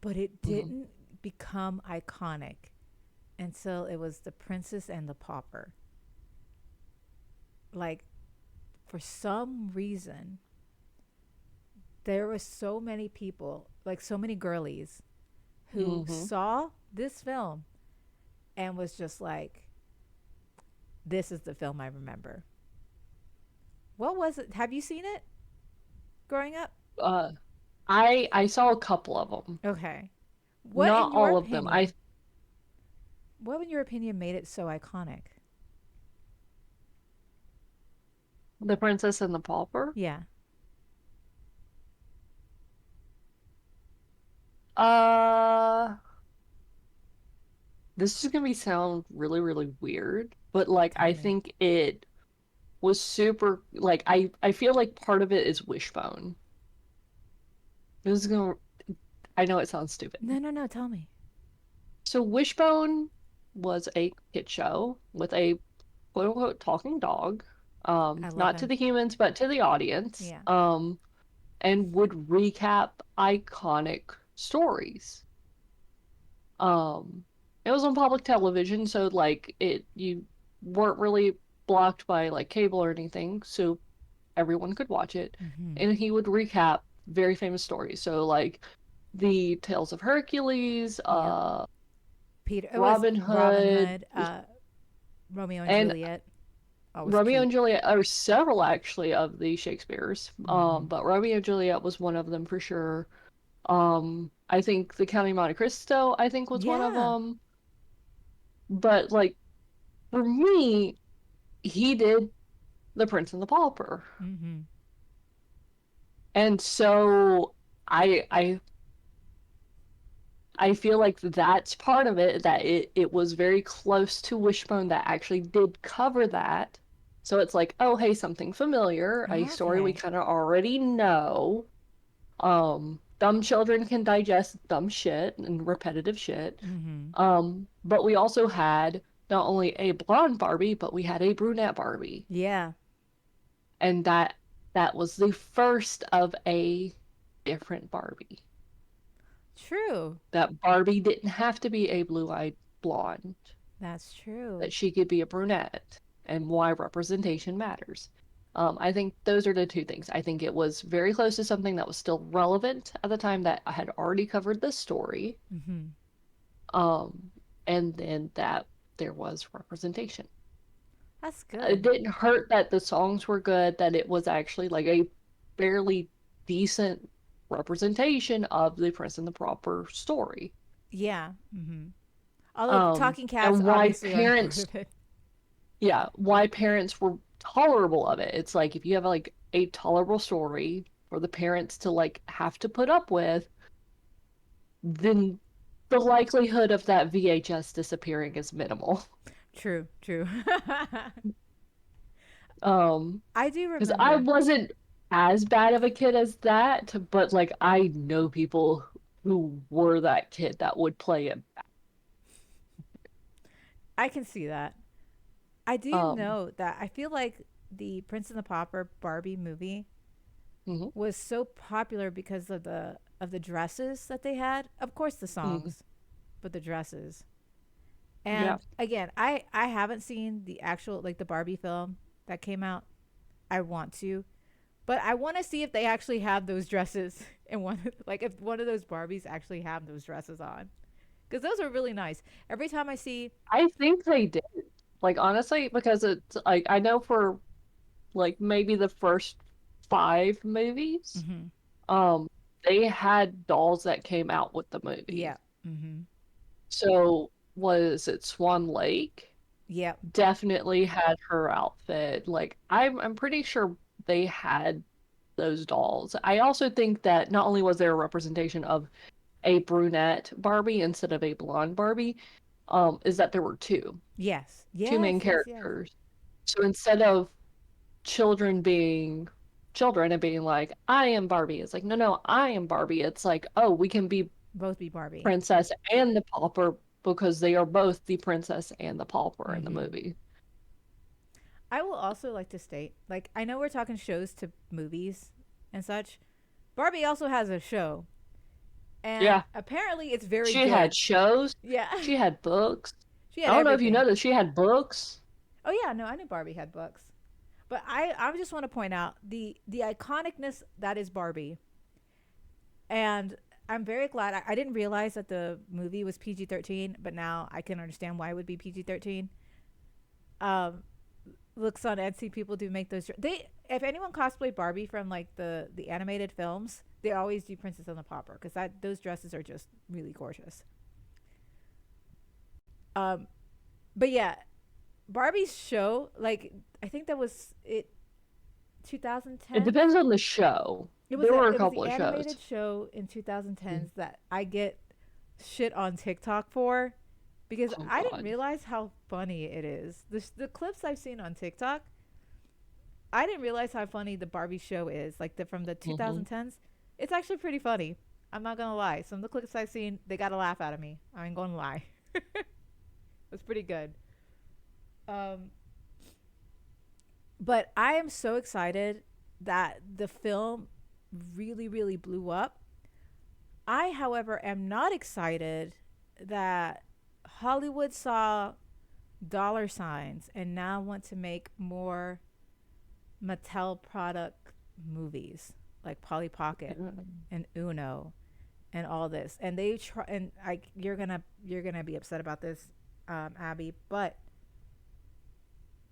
but it
Hmm.
didn't become iconic until it was The Princess and the Pauper. Like, for some reason, there were so many people, like so many girlies, who
Hmm.
saw this film and was just like, this is the film I remember. What was it? Have you seen it growing up?
Uh, I saw a couple of them,
Okay. What, in
not
your
all of them.
opinion, what in your opinion made it so iconic?
The Princess and the Pauper.
Yeah.
Uh, this is gonna be sound really, really weird, but like
Tell
I
me.
think it was super like I feel like part of it is Wishbone. This is gonna I know it sounds
No,
stupid.
no, no. Tell me.
So Wishbone was a kid show with a quote unquote talking dog.
I love
Not to
him.
the humans, but to the audience.
Yeah.
And would recap iconic stories. Um, it was on public television, so like it you weren't really blocked by like cable or anything, so everyone could watch it.
Mm-hmm.
And he would recap very famous stories. So like the Tales of Hercules,
Yep. Peter. It was
Robin
Robin
Hood,
Hood, Romeo and
and
Juliet. Always
Romeo
cute.
and Juliet are several actually of the Shakespeare's.
Mm-hmm.
But Romeo and Juliet was one of them for sure. I think The Count of Monte Cristo, I think was one of
Yeah.
them. But like for me, he did The Prince and the Pauper.
Mm-hmm.
And so I I feel like that's part of it, that it was very close to Wishbone that actually did cover that. So it's like, oh hey, something familiar, a story we
Okay.
kind of already know. Dumb children can digest dumb shit and repetitive shit.
Mm-hmm.
But we also had not only a blonde Barbie, but we had a brunette Barbie.
Yeah.
And that was the first of a different Barbie.
True.
That Barbie didn't have to be a blue-eyed blonde,
That's true.
that she could be a brunette, and why representation matters. I think those are the two things. I think it was very close to something that was still relevant at the time that I had already covered this story.
Mm-hmm.
Um, and then that there was representation.
That's
It
good.
didn't hurt that the songs were good, that it was actually like a fairly decent representation of the Prince and the Pauper story.
Yeah. Mm-hmm. Although talking cats
And why
obviously aren't part
parents,
of it.
yeah, why parents were tolerable of it. It's like if you have like a tolerable story for the parents to like have to put up with, then the likelihood of that VHS disappearing is minimal.
True. True.
Um,
I do
because I
remember.
wasn't as bad of a kid as that, but like I know people who were that kid that would play it.
I can see that. I do
Um,
know that I feel like the Prince and the Pauper Barbie movie
mhm,
was so popular because of the dresses that they had. Of course the
mhm,
songs, but the dresses.
yeah,
And again, I haven't seen the actual like the Barbie film that came out. I want to, but I want to see if they actually have those dresses in one like if one of those Barbies actually have those dresses on. Cuz those are really nice. Every time I see
I think they did. Like honestly, because it's like I know for like maybe the first five movies,
mhm.
um, they had dolls that came out with the movie.
Yeah. Mhm.
So was it Swan Lake?
Yep.
Definitely had her outfit. Like I'm pretty sure they had those dolls. I also think that not only was there a representation of a brunette Barbie instead of a blonde Barbie, is that there were
Yes.
two
Yes,
main
yes, yes.
characters. So instead of children being children and being like, I am Barbie, it's like, no, no, I am Barbie. It's like, oh, we can be
Both be Barbie.
princess and the pauper because they are both the princess and the pauper in the
Mhm.
movie.
I will also like to state, like I know we're talking shows to movies and such. Barbie also has a show, and
Yeah.
apparently it's very
She had
good.
shows,
Yeah.
she had books,
She had
I don't know if you
everything.
noticed, she had books.
Oh yeah, no, I knew Barbie had books. But I just want to point out the iconicness that is Barbie. And I'm very glad I didn't realize that the movie was PG-13, but now I can understand why it would be PG-13. Um Looks on Etsy, people do make those. They, if anyone cosplayed Barbie from like the animated films, they always do Princess and the Pauper because that those dresses are just really gorgeous. Um, but yeah, Barbie's show, like I think that was it,
It
2010s.
depends on the show. There were a
It was
couple
the
of
animated
shows.
show in 2010s that I get shit on TikTok for because
Oh
I didn't
God.
realize how funny it is. The clips I've seen on TikTok, I didn't realize how funny the Barbie show is. Like the from the
Hmm.
2010s, it's actually pretty funny. I'm not gonna lie. Some of the clips I've seen, they got a laugh out of me. I ain't gonna lie. It's pretty good. Um, but I am so excited that the film really, really blew up. I, however, am not excited that Hollywood saw dollar signs and now want to make more Mattel product movies like Polly Pocket and Uno and all this. And they try, and I you're gonna be upset about this, Abby, but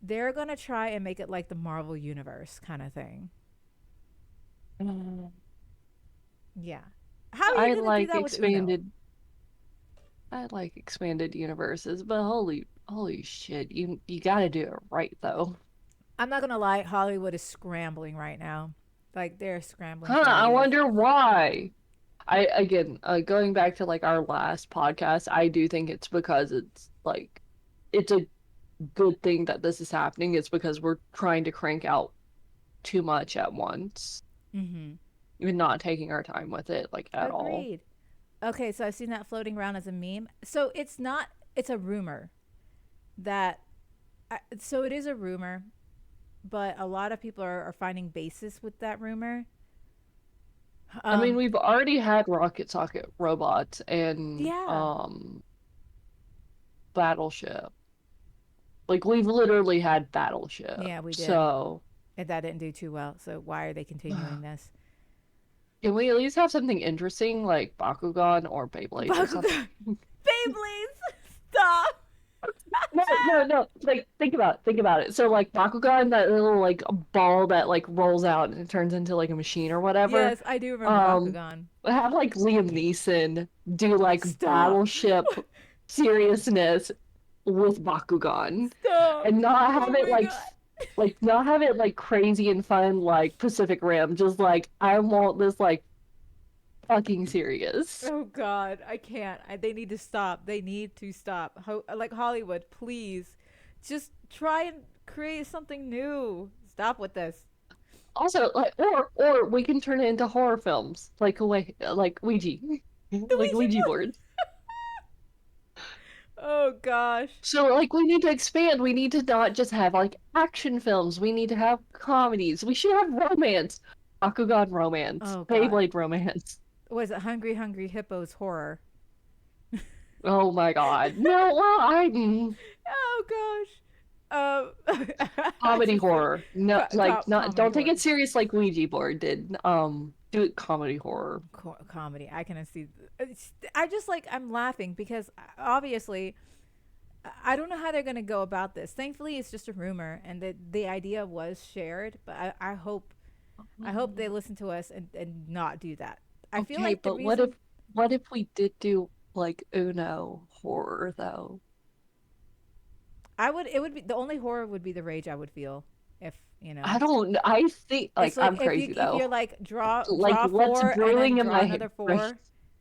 they're gonna try and make it like the Marvel universe kind of thing. Yeah. How are you
I
gonna do
like
that with Uno?
expanded. I like expanded universes, but holy shit, you gotta do it right though.
I'm not gonna lie, Hollywood is scrambling right now. Like they're scrambling
Huh,
for
I
ideas.
wonder why. I again, going back to like our last podcast, I do think it's because it's like it's a good thing that this is happening. It's because we're trying to crank out too much at once.
Mm-hmm.
Even not taking our time with it like at all.
Agreed. Okay, so I've seen that floating around as a meme. So it's not. It's a rumor that. So it is a rumor, but a lot of people are finding basis with that rumor.
I mean,
Um.
we've already had rocket socket robots and
Yeah.
Battleship. Like we've literally had Battleship.
Yeah, we did,
So,
and that didn't do too well. So why are they continuing this?
can we at least have something interesting like Bakugan or Beyblades or something?
Bakugan, Beyblades, stop.
No, no, no. Like think about it. So like Bakugan, that little like ball that like rolls out and it turns into like a machine or whatever.
Yes, I do remember
Um,
Bakugan.
have like Liam Neeson do like
Stop.
battleship seriousness with Bakugan
Stop.
and not have
Oh
it
my god.
like not have it like crazy and fun like Pacific Rim. Just like I want this like fucking serious.
Oh God, I can't. They need to stop. They need to stop. Like Hollywood, please, just try and create something new. Stop with this.
Also, like, or we can turn it into horror films, like Ouija,
The
like
Ouija
Ouija
board.
board.
Oh gosh.
So, like, we need to expand. We need to not just have like action films. We need to have comedies. We should have romance, Bakugan romance,
Oh God.
Beyblade romance.
Was it Hungry Hungry Hippos horror?
Oh my God, no, well,
Oh gosh. I
comedy
just said
horror. No, like, not
comedy
don't take
horror.
it serious like Ouija board did. Do it comedy horror.
Comedy. I can see. I just like I'm laughing because obviously I don't know how they're gonna go about this. Thankfully, it's just a rumor, and the idea was shared. But I hope they listen to us and not do that. I feel
Okay,
like the
but
reason
what if we did do like Uno horror though?
I would it would be the only horror would be the rage I would feel if
I think like
it's like
I'm crazy
if
though.
you're like
Like
draw
what's
four and then
brewing in
draw
my
another
brain?
four,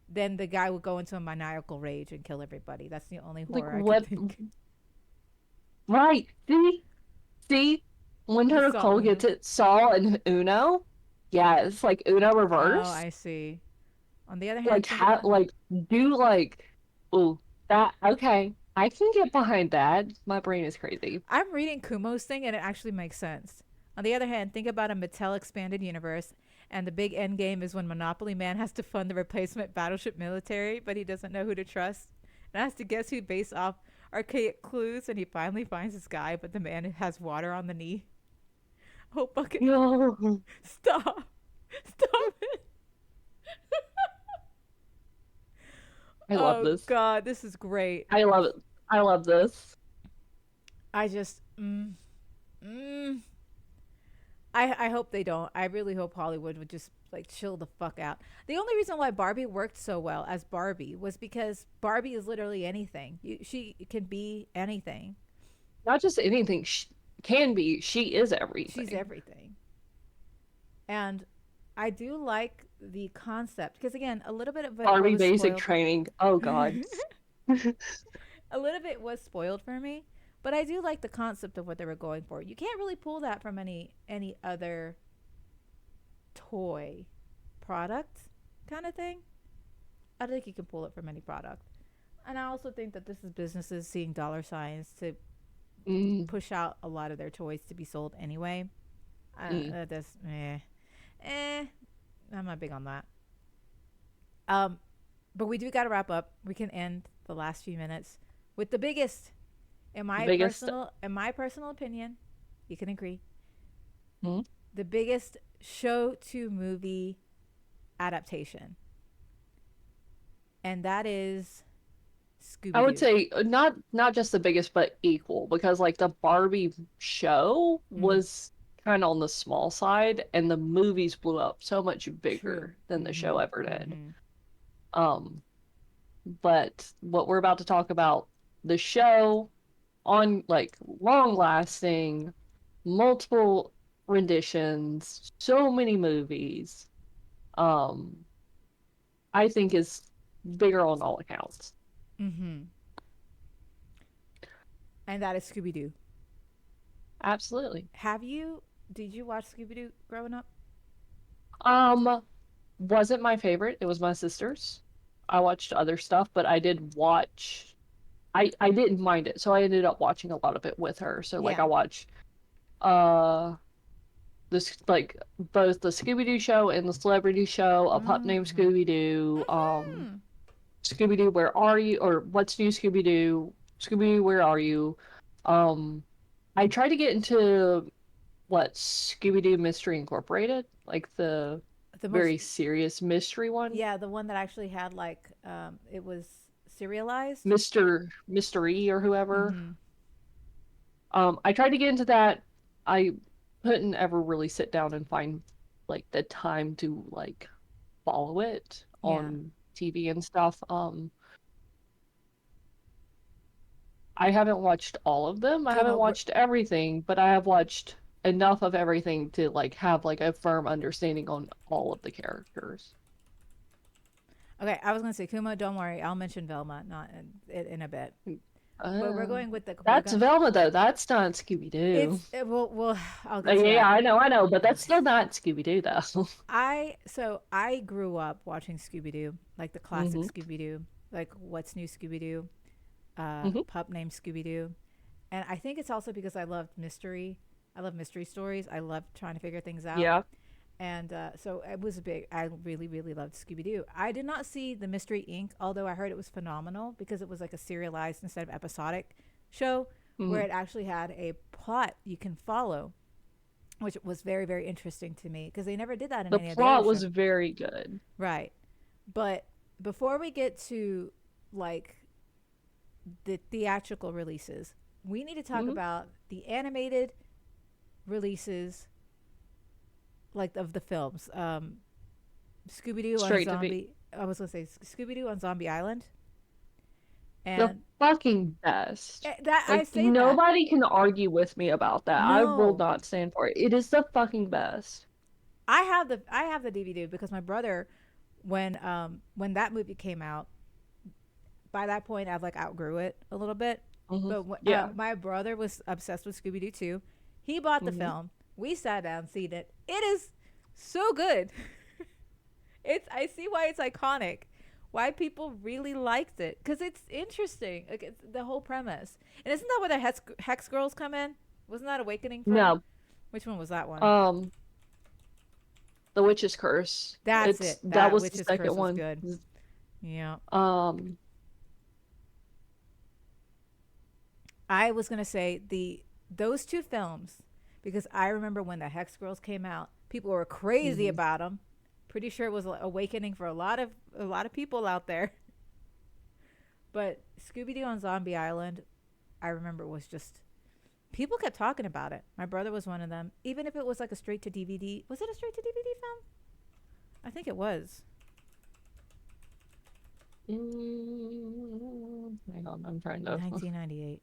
then the guy would go into a maniacal rage and kill everybody. That's the only
Like
horror I could
what?
think.
Right. See, when
The
her
Saw
Cole
Uno.
gets it, Saul and Uno. Yeah, it's like Uno
Oh,
reverse.
I see. On the other hand,
Like
think about
like do like oh that okay. I can get behind that. My brain is crazy.
I'm reading Kumo's thing and it actually makes sense. On the other hand, think about a Mattel expanded universe, and the big end game is when Monopoly Man has to fund the replacement battleship military, but he doesn't know who to trust and has to guess who based off archaic clues, and he finally finds this guy, but the man has water on the knee. Oh, bucket!
Yo,
Stop! Stop it!
I love
Oh
this.
God, this is great.
I love it. I love this.
I just, mm, I hope they don't. I really hope Hollywood would just like chill the fuck out. The only reason why Barbie worked so well as Barbie was because Barbie is literally anything. She can be anything.
Not just anything can be. She is
She's
everything.
everything. And I do like the concept because again, a little bit of it
Barbie
was
basic
spoiled.
training. Oh God.
A little bit was spoiled for me, but I do like the concept of what they were going for. You can't really pull that from any other toy product kind of thing. I don't think you can pull it from any product. And I also think that this is businesses seeing dollar signs to
Mm,
push out a lot of their toys to be sold anyway.
mm.
That's eh. I'm not big on that. Um, but we do got to wrap up. We can end the last few minutes with the biggest,
The biggest.
in my personal opinion, you can agree,
Mm.
the biggest show to movie adaptation, and that is
I
Scooby
would
Doo.
say not just the biggest, but equal because like the Barbie show
Mm,
was kind of on the small side, and the movies blew up so much
true.
bigger than the show ever did.
Mm-hmm.
Um, but what we're about to talk about, the show on like long lasting, multiple renditions, so many movies, um, I think is bigger on all accounts.
Mm-hmm. And that is Scooby Doo.
Absolutely.
Have you? Did you watch Scooby Doo growing up?
Um, wasn't my favorite. It was my sister's. I watched other stuff, but I did watch. I didn't mind it, so I ended up watching a lot of it with her. So like I
Yeah.
watched uh this like both the Scooby Doo show and the Celebrity Show, A Pup Named
Mm-hmm.
Scooby Doo,
Mm-hmm.
Scooby Doo, Where Are You? Or What's New Scooby Doo, Scooby Doo, Where Are You? Um, I tried to get into what Scooby Doo Mystery Incorporated, like the
The most,
very serious mystery one.
yeah, the one that actually had like, it was serialized.
Mystery or whoever.
Mm-hmm.
I tried to get into that. I couldn't ever really sit down and find like the time to like follow it
Yeah.
on TV and stuff. I haven't watched all of them. I haven't
Kuma,
watched everything, but I have watched enough of everything to like have like a firm understanding on all of the characters.
okay, I was gonna say Kuma. Don't worry, I'll mention Velma, not in a bit. But we're
Uh,
going with the we're
that's
going.
Velma though. That's not Scooby Doo.
Well, I'll get to
Yeah,
that.
I know, but that's still not Scooby Doo though.
I grew up watching Scooby Doo, like the classic
hmm
Scooby Doo, like What's New Scooby Doo,
hmm
Pup Named Scooby Doo, and I think it's also because I loved mystery. I love mystery stories. I love trying to figure things out,
Yeah.
and so it was a big. I really really loved Scooby Doo. I did not see the Mystery Inc. Although I heard it was phenomenal because it was like a serialized instead of episodic show where
hmm
it actually had a plot you can follow, which was very very interesting to me because they never did that in
The
any of the other
plot
shows.
was very good.
Right. But before we get to like the theatrical releases, we need to talk
hmm
about the animated releases like of the films. Scooby Doo on
Straight to be
Zombie. I was gonna say Scooby Doo on Zombie Island,
the
and
fucking best.
that I
Like
say that.
nobody can argue with me about that. I will
No,
not stand for it. It is the fucking best.
I have the DVD because my brother, when that movie came out, by that point I've like outgrew it a little bit.
hmm
But
Yeah.
my brother was obsessed with Scooby Doo too. He bought the
hmm
film. We sat down, seen it. It is so good. It's I see why it's iconic. Why people really liked it because it's interesting. Like it's the whole premise. And isn't that where the Hex Girls come in? Wasn't that Awakening from?
No.
Which one was that one?
Um, The Witch's Curse.
That's
It's
it.
that
That
was the
Witch's
second
Curse was
one.
good. Yeah.
Um,
I was gonna say those two films because I remember when the Hex Girls came out, people were crazy
Hmm.
about them. Pretty sure it was an awakening for a lot of people out there. But Scooby Doo on Zombie Island, I remember was just people kept talking about it. My brother was one of them. Even if it was like a straight to DVD, was it a straight to DVD film? I think it was
Hang on, I'm trying to.
1998.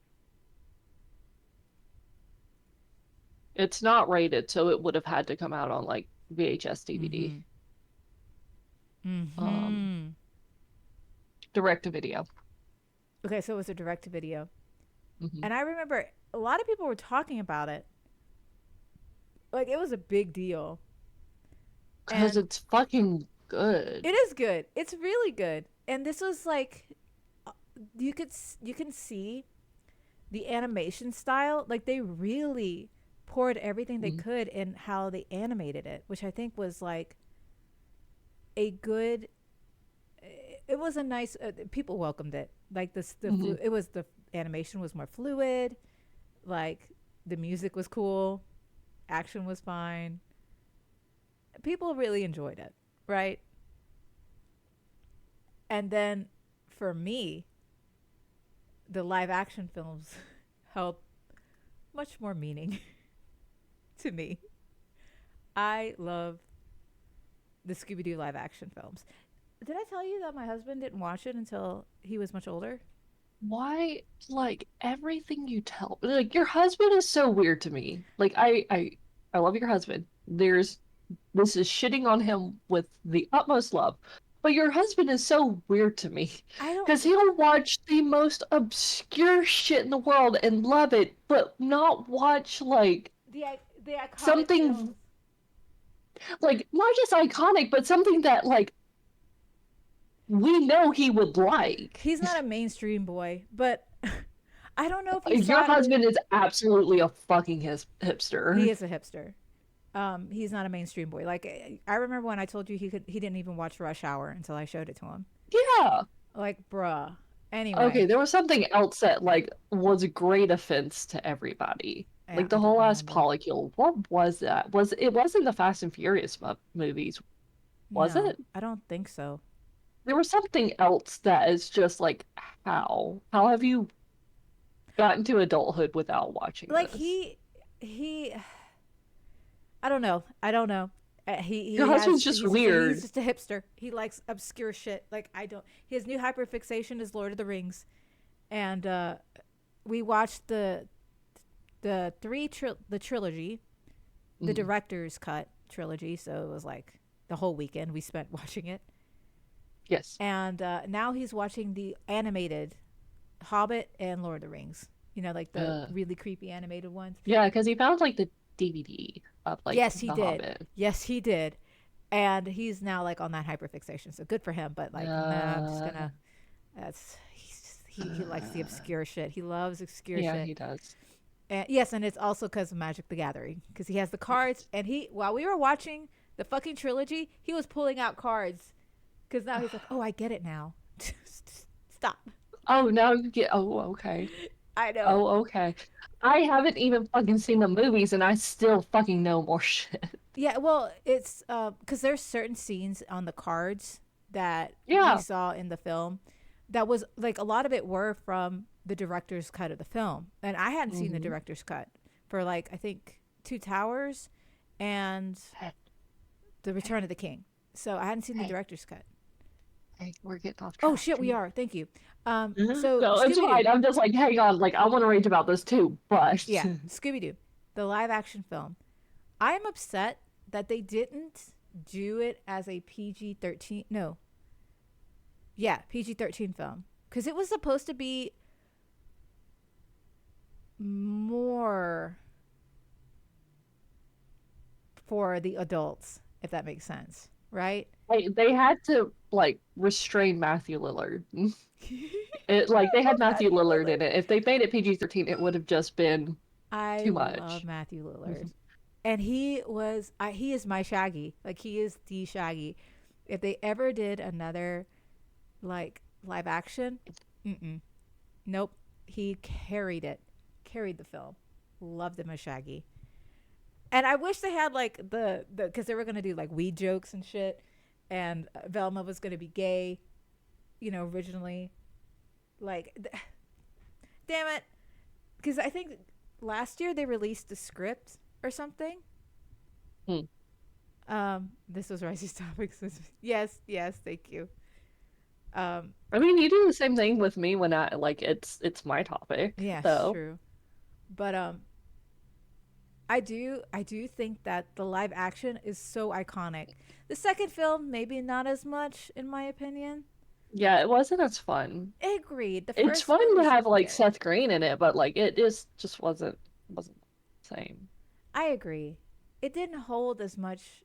It's not rated, so it would have had to come out on like VHS, DVD,
Mm-hmm.
um,
Mm-hmm.
direct to video.
Okay, so it was a direct to video.
Hmm.
And I remember a lot of people were talking about it. Like it was a big deal.
Because
And
it's fucking good.
it is good. It's really good. And this was like uh, you can see the animation style. Like they really poured everything they
Mhm.
could in how they animated it, which I think was like a good it was a nice people welcomed it. Like
Mhm.
it was the animation was more fluid, like the music was cool, action was fine. People really enjoyed it, right? And then for me, the live action films held much more meaning to me. I love the Scooby Doo live action films. Did I tell you that my husband didn't watch it until he was much older?
Why, like everything you tell, like your husband is so weird to me. Like I love your husband. There's this is shitting on him with the utmost love. But your husband is so weird to me
I don't
because he'll watch the most obscure shit in the world and love it, but not watch like
the the iconic
something
films.
like not just iconic, but something that like we know he would like.
He's not a mainstream boy, but I don't know if he
Your
saw it.
husband is absolutely a fucking
He
hipster.
is a hipster. He's not a mainstream boy. Like I remember when I told you he didn't even watch Rush Hour until I showed it to him.
Yeah.
Like, bruh.
Okay,
Anyway,
there was something else that like was a great offense to everybody.
yeah,
Like
I
the
don't
whole ass
remember.
polycule. What was that? Was it wasn't the Fast and Furious movies, was
No,
it?
I don't think so.
There was something else that is just like how? How have you gotten to adulthood without watching
Like
this?
he I don't know. I don't know.
Your husband's just
He's
weird.
just a hipster. He likes obscure shit. Like I don't. His new hyperfixation is Lord of the Rings, and we watched the trilogy, the
Mhm.
director's cut trilogy. So it was like the whole weekend we spent watching it,
Yes.
and now he's watching the animated Hobbit and Lord of the Rings. You know, like the
Uh,
really creepy animated ones.
yeah, because he found like the DVD of like
Yes, he
The
did.
Hobbit.
Yes, he did. And he's now like on that hyperfixation. So good for him. But like, nah, I'm just
Uh,
gonna. That's he's just, he likes the obscure shit. He loves obscure
yeah,
shit.
he does.
And yes, and it's also because of Magic the Gathering because he has the cards. And he while we were watching the fucking trilogy, he was pulling out cards because now he's like, oh, I get it now. Stop.
Oh, now you get. Oh, okay.
I know.
Oh, okay. I haven't even fucking seen the movies, and I still fucking know more shit.
Yeah, well, it's because there's certain scenes on the cards that we
Yeah.
saw in the film that was like a lot of it were from the director's cut of the film, and I hadn't seen the
Hmm.
director's cut for like I think Two Towers and
Hey,
The Return of the King, so I hadn't seen the
hey,
director's cut.
hey, we're getting off
Oh
track.
shit, we are. Thank you.
Mhm.
So
No, it's
Scooby Doo,
fine. I'm just like, hang on. Like, I want to rage about this too, but
yeah, Scooby Doo, the live action film. I am upset that they didn't do it as a PG-13. No, yeah, PG-13 film because it was supposed to be more for the adults, if that makes sense, right?
they had to like restrain Matthew Lillard. It like they had Matthew
Matthew
Lillard
Lillard.
in it. If they made it PG-13, it would have just been
I
too
love
much.
Matthew Lillard, and he is my Shaggy. Like he is the Shaggy. If they ever did another like live action, mm-mm, nope, he carried it. carried the film. Loved him as Shaggy. And I wish they had like the because they were gonna do like weed jokes and shit, and Velma was gonna be gay, originally. Like, damn it, because I think last year they released the script or something.
Hmm.
This was Risey's topics. Yes, yes, thank you. Um,
I mean, you do the same thing with me when I like it's my topic.
yes,
So
true. But I do think that the live action is so iconic. The second film, maybe not as much, in my opinion.
yeah, it wasn't as fun.
Agreed. The
It's
first one
fun to
was
have like
good.
Seth Green in it, but like it is just wasn't the same.
I agree. It didn't hold as much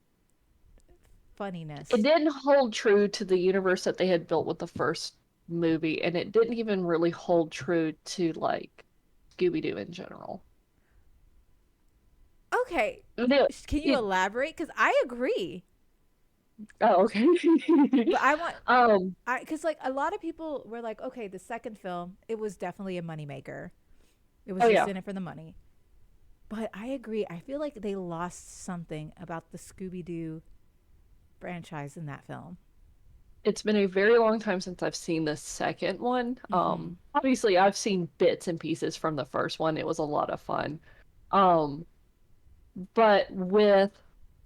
It
funniness.
didn't hold true to the universe that they had built with the first movie, and it didn't even really hold true to like Scooby-Doo in general.
Okay,
It,
can you
it,
elaborate? Because I agree,
oh, okay.
but I want
um,
because like a lot of people were like, okay, the second film, it was definitely a moneymaker. It was
oh
just
yeah,
in it for the money. But I agree. I feel like they lost something about the Scooby Doo franchise in that film.
it's been a very long time since I've seen the second one.
Mm-hmm.
Obviously I've seen bits and pieces from the first one. It was a lot of fun. Um, but with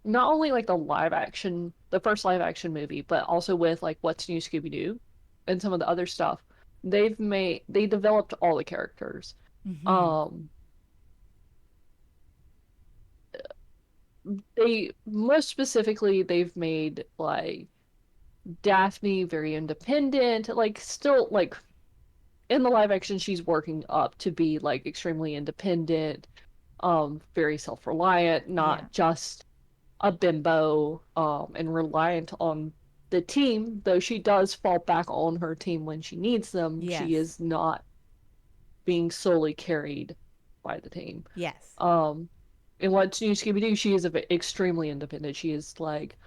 not only like the first live action movie, but also with like What's New Scooby-Doo and some of the other stuff, they developed all the characters.
Mm-hmm.
Um, they most specifically they've made like Daphne very independent, like still like in the live action she's working up to be like extremely independent, very self-reliant,
Yeah.
not just a bimbo, and reliant on the team, though she does fall back on her team when she needs them. She
Yes.
is not being solely carried by the team.
Yes.
Um, in What's New Scooby Doo, she is extremely independent. She is like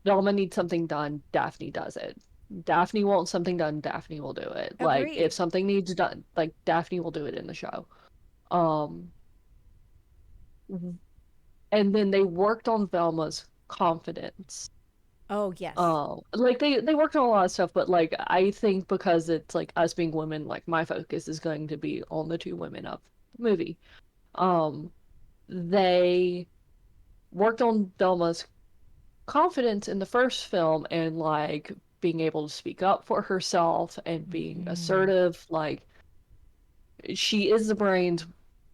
Velma needs something done, Daphne does it. Daphne wants something done, Daphne will do it. Like if
Agreed.
something needs done, like Daphne will do it in the show. Um, and then they worked on Velma's confidence.
Oh, yes.
Like they worked on a lot of stuff, but like I think because it's like us being women, like my focus is going to be on the two women of the movie. Um, they worked on Velma's confidence in the first film and like being able to speak up for herself and being
Mm-hmm.
assertive. Like she is the brains.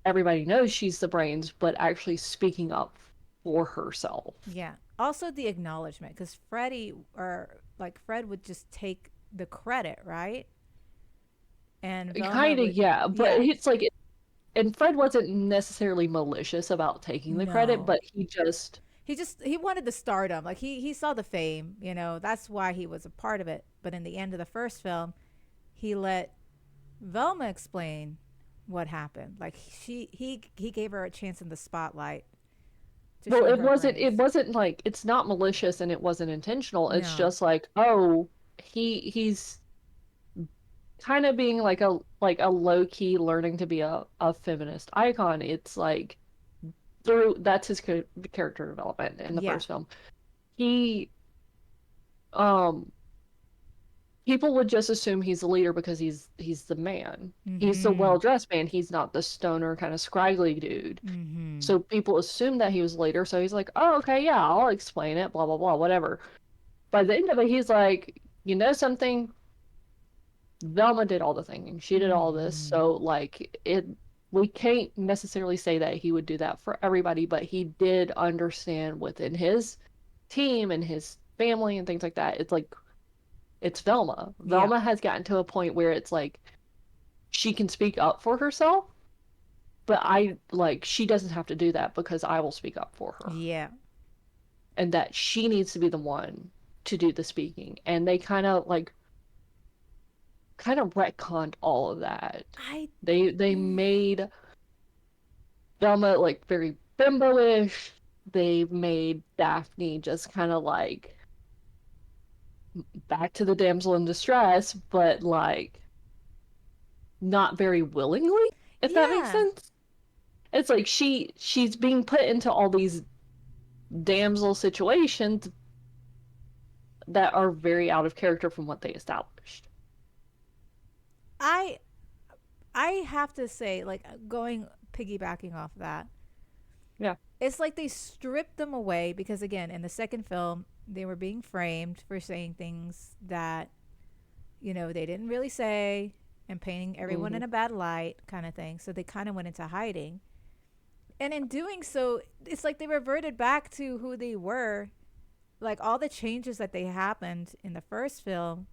Everybody knows she's the brains, but actually speaking up for herself.
Yeah. Also, the acknowledgement, because Freddie or like Fred would just take the credit, right? And Velma
Kind of,
would,
yeah, but
yeah,
it's like, and Fred wasn't necessarily malicious about taking the credit,
no.
but he just,
He wanted the stardom. Like he saw the fame, that's why he was a part of it. But in the end of the first film, he let Velma explain what happened. Like he gave her a chance in the spotlight to
well,
show her
it
brains.
wasn't like, it's not malicious and it wasn't intentional. It's
No.
just like, oh, he's kind of being like a low key learning to be a feminist icon. It's like through that's his character development in the
Yeah.
first film. He um people would just assume he's the leader because he's the man. He's the
Mhm.
well-dressed man. He's not the stoner kind of scraggly dude.
Mhm.
So people assumed that he was the leader. So he's like, oh, okay, yeah, I'll explain it, blah, blah, blah, whatever. By the end of it, he's like, you know something? Velma did all the thinking. She did all this.
Mhm.
So, like, we can't necessarily say that he would do that for everybody, but he did understand within his team and his family and things like that. It's like, it's Velma.
Yeah.
Velma has gotten to a point where it's like, she can speak up for herself, but she doesn't have to do that because I will speak up for her.
Yeah.
And that she needs to be the one to do the speaking. And they kind of retconned all of that.
I
They
mm,
made Velma like very bimbo-ish. They made Daphne just kind of like back to the damsel in distress, but like not very willingly, if that makes
Yeah.
sense. It's like she's being put into all these damsel situations that are very out of character from what they established.
I I have to say, like, going piggybacking off that,
Yeah.
it's like they stripped them away because, again, in the second film, they were being framed for saying things that, they didn't really say, and painting everyone
Hmm.
in a bad light, kind of thing. So they kind of went into hiding. And in doing so, it's like they reverted back to who they were. Like, all the changes that they happened in the first film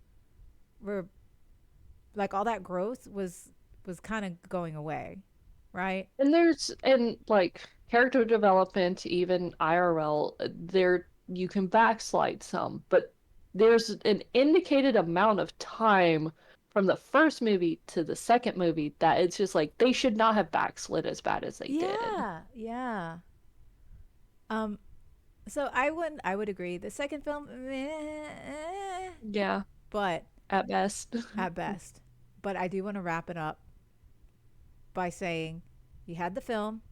were like, all that growth was kind of going away, right?
And like character development, even IRL, there you can backslide some, but there's an indicated amount of time from the first movie to the second movie that it's just like they should not have backslid as bad as they did.
Yeah, yeah. Um, so I would agree. The second film,
Yeah,
but
at best.
at best. But I do want to wrap it up by saying you had the film,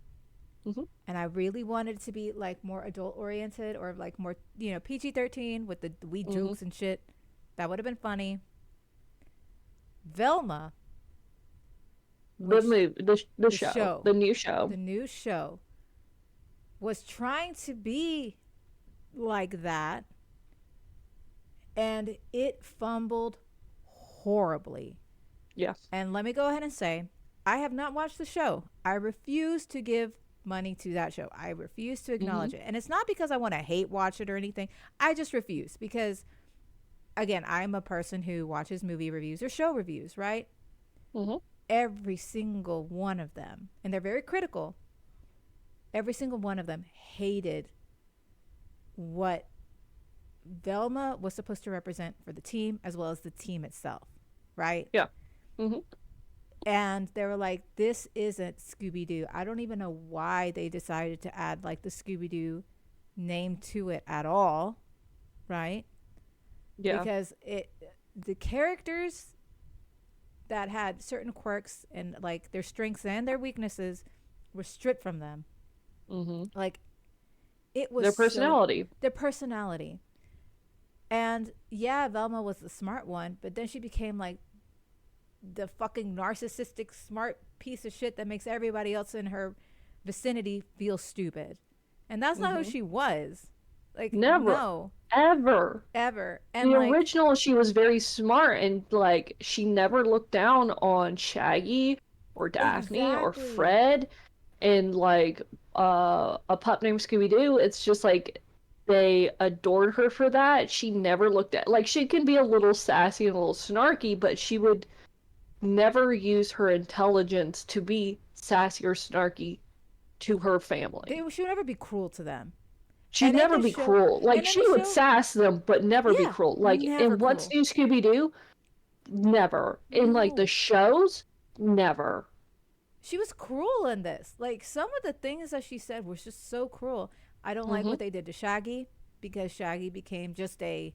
Hmm.
and I really wanted it to be like more adult oriented, or like more, PG-13 with the weed
Hmm.
jokes and shit. That would have been funny. Velma,
The
which
movie, the
the
show,
show,
the new show.
the new show, was trying to be like that, and it fumbled horribly.
Yeah.
And let me go ahead and say, I have not watched the show. I refuse to give money to that show. I refuse to
Hmm.
acknowledge it. And it's not because I want to hate watch it or anything. I just refuse because, again, I'm a person who watches movie reviews or show reviews, right?
Hmm.
Every single one of them, and they're very critical, every single one of them hated what Velma was supposed to represent for the team as well as the team itself, right?
Yeah. Hmm.
And they were like, this isn't Scooby Doo. I don't even know why they decided to add like the Scooby Doo name to it at all, right?
Yeah.
Because the characters that had certain quirks and like their strengths and their weaknesses were stripped from them.
Hmm.
Like, it was
Their
so,
personality.
their personality. And yeah, Velma was the smart one, but then she became like the fucking narcissistic smart piece of shit that makes everybody else in her vicinity feel stupid. And that's not who
Hmm.
she was. Like,
Never,
no,
ever.
ever. And
The
like,
original, she was very smart and like she never looked down on Shaggy or Daphne or
exactly.
Fred and like a pup named Scooby Doo. It's just like they adored her for that. She never looked at like she can be a little sassy and a little snarky, but she would never use her intelligence to be sassy or snarky to her family.
She would never be cruel to them.
She'd
And in
never
the
be
show,
cruel. Like
and in the
she would
show,
sass them, but never be
yeah,
cruel. Like
never
in What's
cruel.
New Scooby Doo, never. In like the
No.
shows, never.
She was cruel in this. Like, some of the things that she said was just so cruel. I don't like
Mm-hmm.
what they did to Shaggy because Shaggy became just a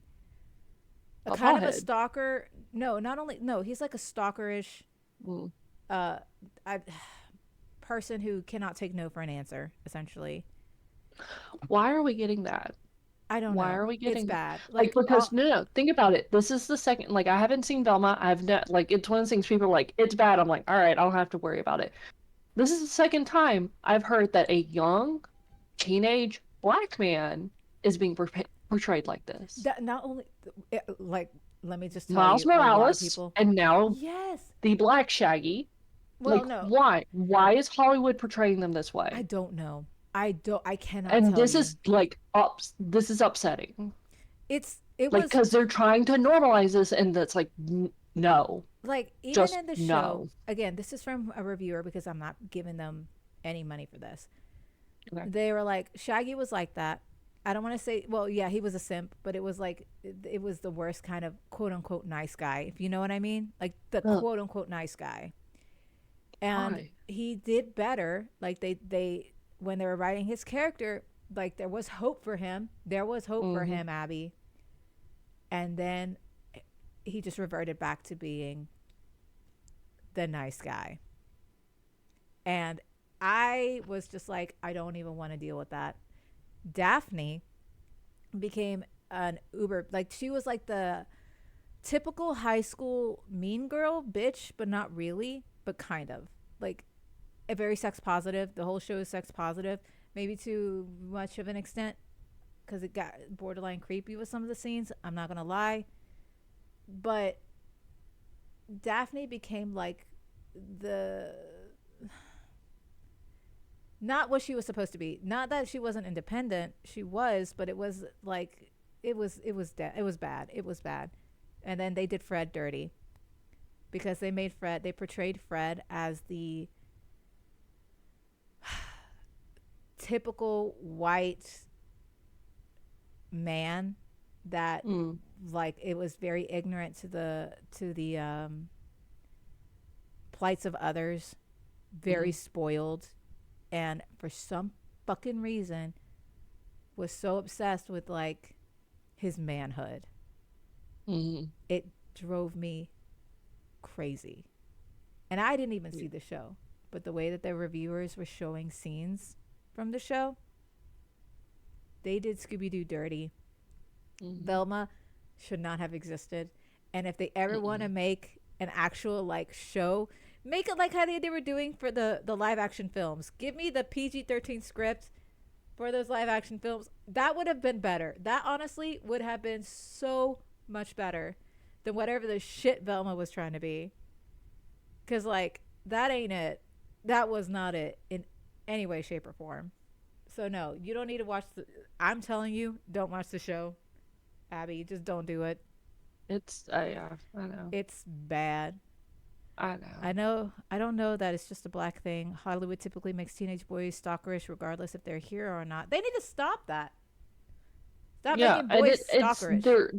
A
kind of a
pothead.
stalker. No, not only no, he's like a stalkerish
Mm.
uh I, person who cannot take no for an answer, essentially.
Why are we getting that?
I don't
Why
know.
are we
It's
getting that?
bad.
Like
Like,
because
all
no, think about it. This is the second. Like I haven't seen Velma. I've not like it's one of those things people are like it's bad. I'm like all right, I don't have to worry about it. This is the second time I've heard that a young teenage black man is being portrayed like this.
that not only like, let me just tell
Miles
you, a lot of
Morales
people.
and now
Yes.
the Black Shaggy.
Well,
Like,
no,
why? Why is Hollywood portraying them this
I
way?
don't know. I cannot
And
tell
this
you.
is like this is upsetting.
It
Like,
was
because they're trying to normalize this, and that's like, no,
like, even
just
in the show,
no.
again, this is from a reviewer because I'm not giving them any money for this.
Okay.
They were like, Shaggy was like that. I don't want to say, well, yeah, he was a simp, but it was like, it was the worst kind of quote unquote nice guy, if you know what I mean, like the
Ugh,
quote unquote nice guy. And
why?
he did better. Like, they when they were writing his character, like, there was hope for him. There was hope for
Hmm.
him, Abby. And then he just reverted back to being the nice guy. And I was just like, I don't even want to deal with that. Daphne became an uber, like, she was like the typical high school mean girl bitch, but not really, but kind of. Like, a very sex positive. The whole show is sex positive, maybe to much of an extent because it got borderline creepy with some of the scenes. I'm not gonna lie, but Daphne became like the not what she was supposed to be. Not that she wasn't independent, she was, but it was like it was bad. It was bad. And then they did Fred dirty because they portrayed Fred as the typical white man that,
Mm.
like, it was very ignorant to the plights of others, very
Mm.
spoiled, and for some fucking reason was so obsessed with like his manhood.
Mm.
It drove me crazy. And I didn't even see the show, but the way that the reviewers were showing scenes from the show, they did Scooby Doo dirty.
Mm.
Velma should not have existed. And if they ever want to
Mm.
make an actual like show, make it like how they were doing for the live action films. Give me the PG-13 script for those live action films. That would have been better. That honestly would have been so much better than whatever the shit Velma was trying to be. Cause like that ain't it. That was not it in any way, shape, or form. So no, you don't need to watch the. I'm telling you, don't watch the show, Abby. Just don't do it.
I know.
It's bad.
I know.
I know. I don't know that it's just a black thing. Hollywood typically makes teenage boys stalkerish, regardless if they're a hero or not. They need to stop that. Stop
Yeah,
making
and
boys
it's
stalkerish.
there.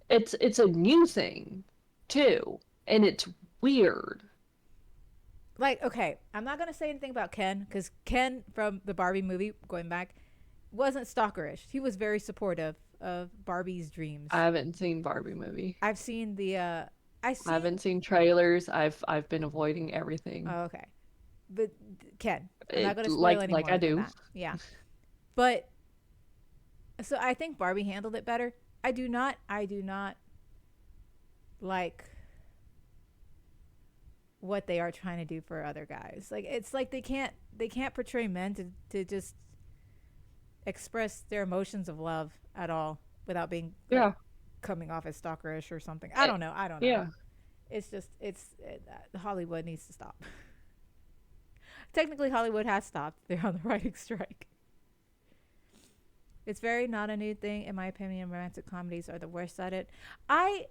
It's a new thing too, and it's weird.
Like, okay, I'm not gonna say anything about Ken because Ken from the Barbie movie, going back, wasn't stalkerish. He was very supportive of Barbie's
I
dreams.
haven't seen Barbie movie.
I've seen the I
I
seen
haven't seen trailers. I've been avoiding everything.
oh, okay. But Ken, I'm not
It
gonna spoil any
like I
more than
do.
that. Yeah. But so I think Barbie handled it better. I do not like what they are trying to do for other guys. Like, it's like they can't portray men to just express their emotions of love at all without being like
Yeah.
coming off as stalkerish or something. I
Eh,
don't know. I don't know.
yeah.
It's just Hollywood needs to stop. Technically, Hollywood has stopped. They're on the writing strike. It's very not a new thing, in my opinion. Romantic comedies are the worst at it. I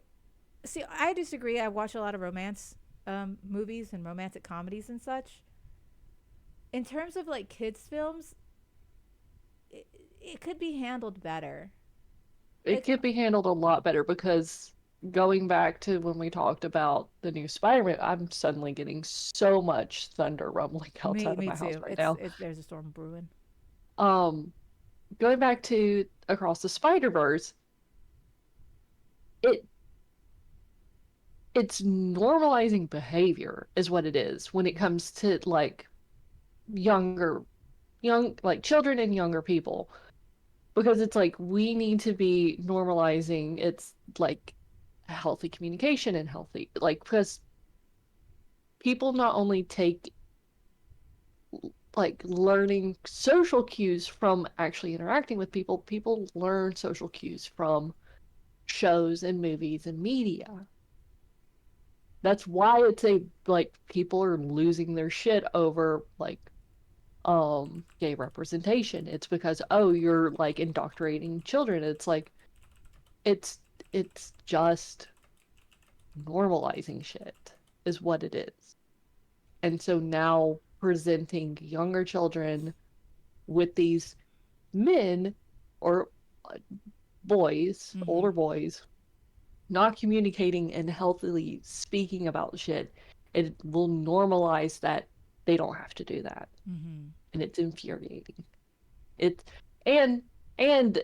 see. I disagree. I watch a lot of romance movies and romantic comedies and such. In terms of like kids films, it could be handled better.
It
Like,
could be handled a lot better because going back to when we talked about the new Spider-Man, I'm suddenly getting so much thunder rumbling
me
outside of
me
my house
too.
right
It's
now.
it, there's a storm brewing.
Um, Going back to Across the Spider-Verse, it it's normalizing behavior is what it is when it comes to like younger young like children and younger people because it's like we need to be normalizing it's like healthy communication and healthy like because people not only take like learning social cues from actually interacting with people, people learn social cues from shows and movies and media. That's why it's a like people are losing their shit over like gay representation. It's because oh you're like indoctrinating children. It's like it's it's just normalizing shit is what it is. And so now presenting younger children with these men or uh, boys,
Mm-hmm.
older boys, not communicating and healthily speaking about shit, it will normalize that they don't have to do that.
Mm-hmm.
And it's infuriating. It and and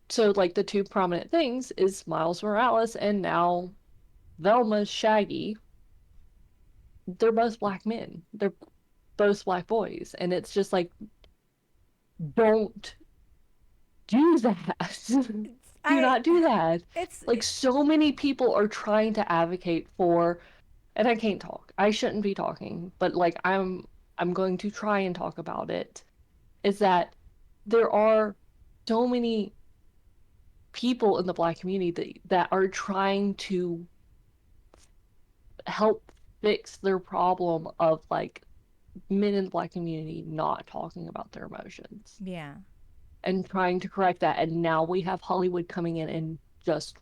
so like the two prominent things is Miles Morales and now Velma's Shaggy. they're both black men. They're both black boys. And it's just like, don't do that.
It's,
Do not do that.
it's,
Like, so many people are trying to advocate for, and I can't talk. I shouldn't be talking, but like I'm going to try and talk about it. Is that there are so many people in the black community that are trying to help fix their problem of like men in the black community not talking about their emotions
yeah.
and trying to correct that. And now we have Hollywood coming in and just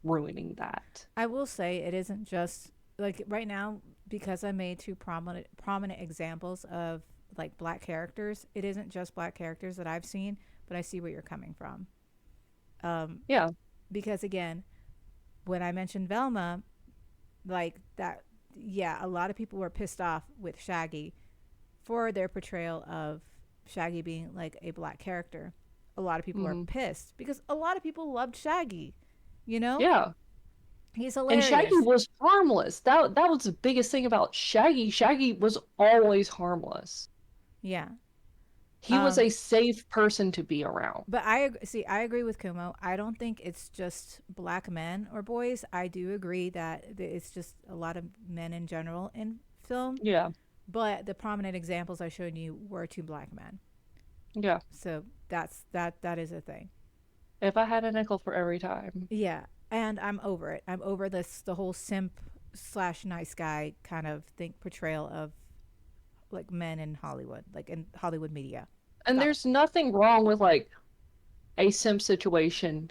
ruining that.
I will say it isn't just like right now because I made two prominent examples of like black characters. It isn't just black characters that I've seen, but I see where you're coming from. Um,
Yeah.
because again, when I mentioned Velma, like that, yeah, a lot of people were pissed off with Shaggy for their portrayal of Shaggy being like a black character. A lot of people were
Hmm.
pissed because a lot of people loved Shaggy. You know,
Yeah.
he's
And Shaggy
hilarious.
was harmless. That was the biggest thing about Shaggy. Shaggy was always harmless.
Yeah.
He was
Um,
a safe person to be around.
but see. I agree with Kumo. I don't think it's just black men or boys. I do agree that it's just a lot of men in general in film.
Yeah.
But the prominent examples I showed you were two black men.
Yeah.
So that is a thing.
If I had a nickel for every time.
Yeah, and I'm over it. I'm over this the whole simp slash nice guy kind of think portrayal of like men in Hollywood, like in Hollywood media.
And
Stop it.
there's nothing wrong with like a sim situation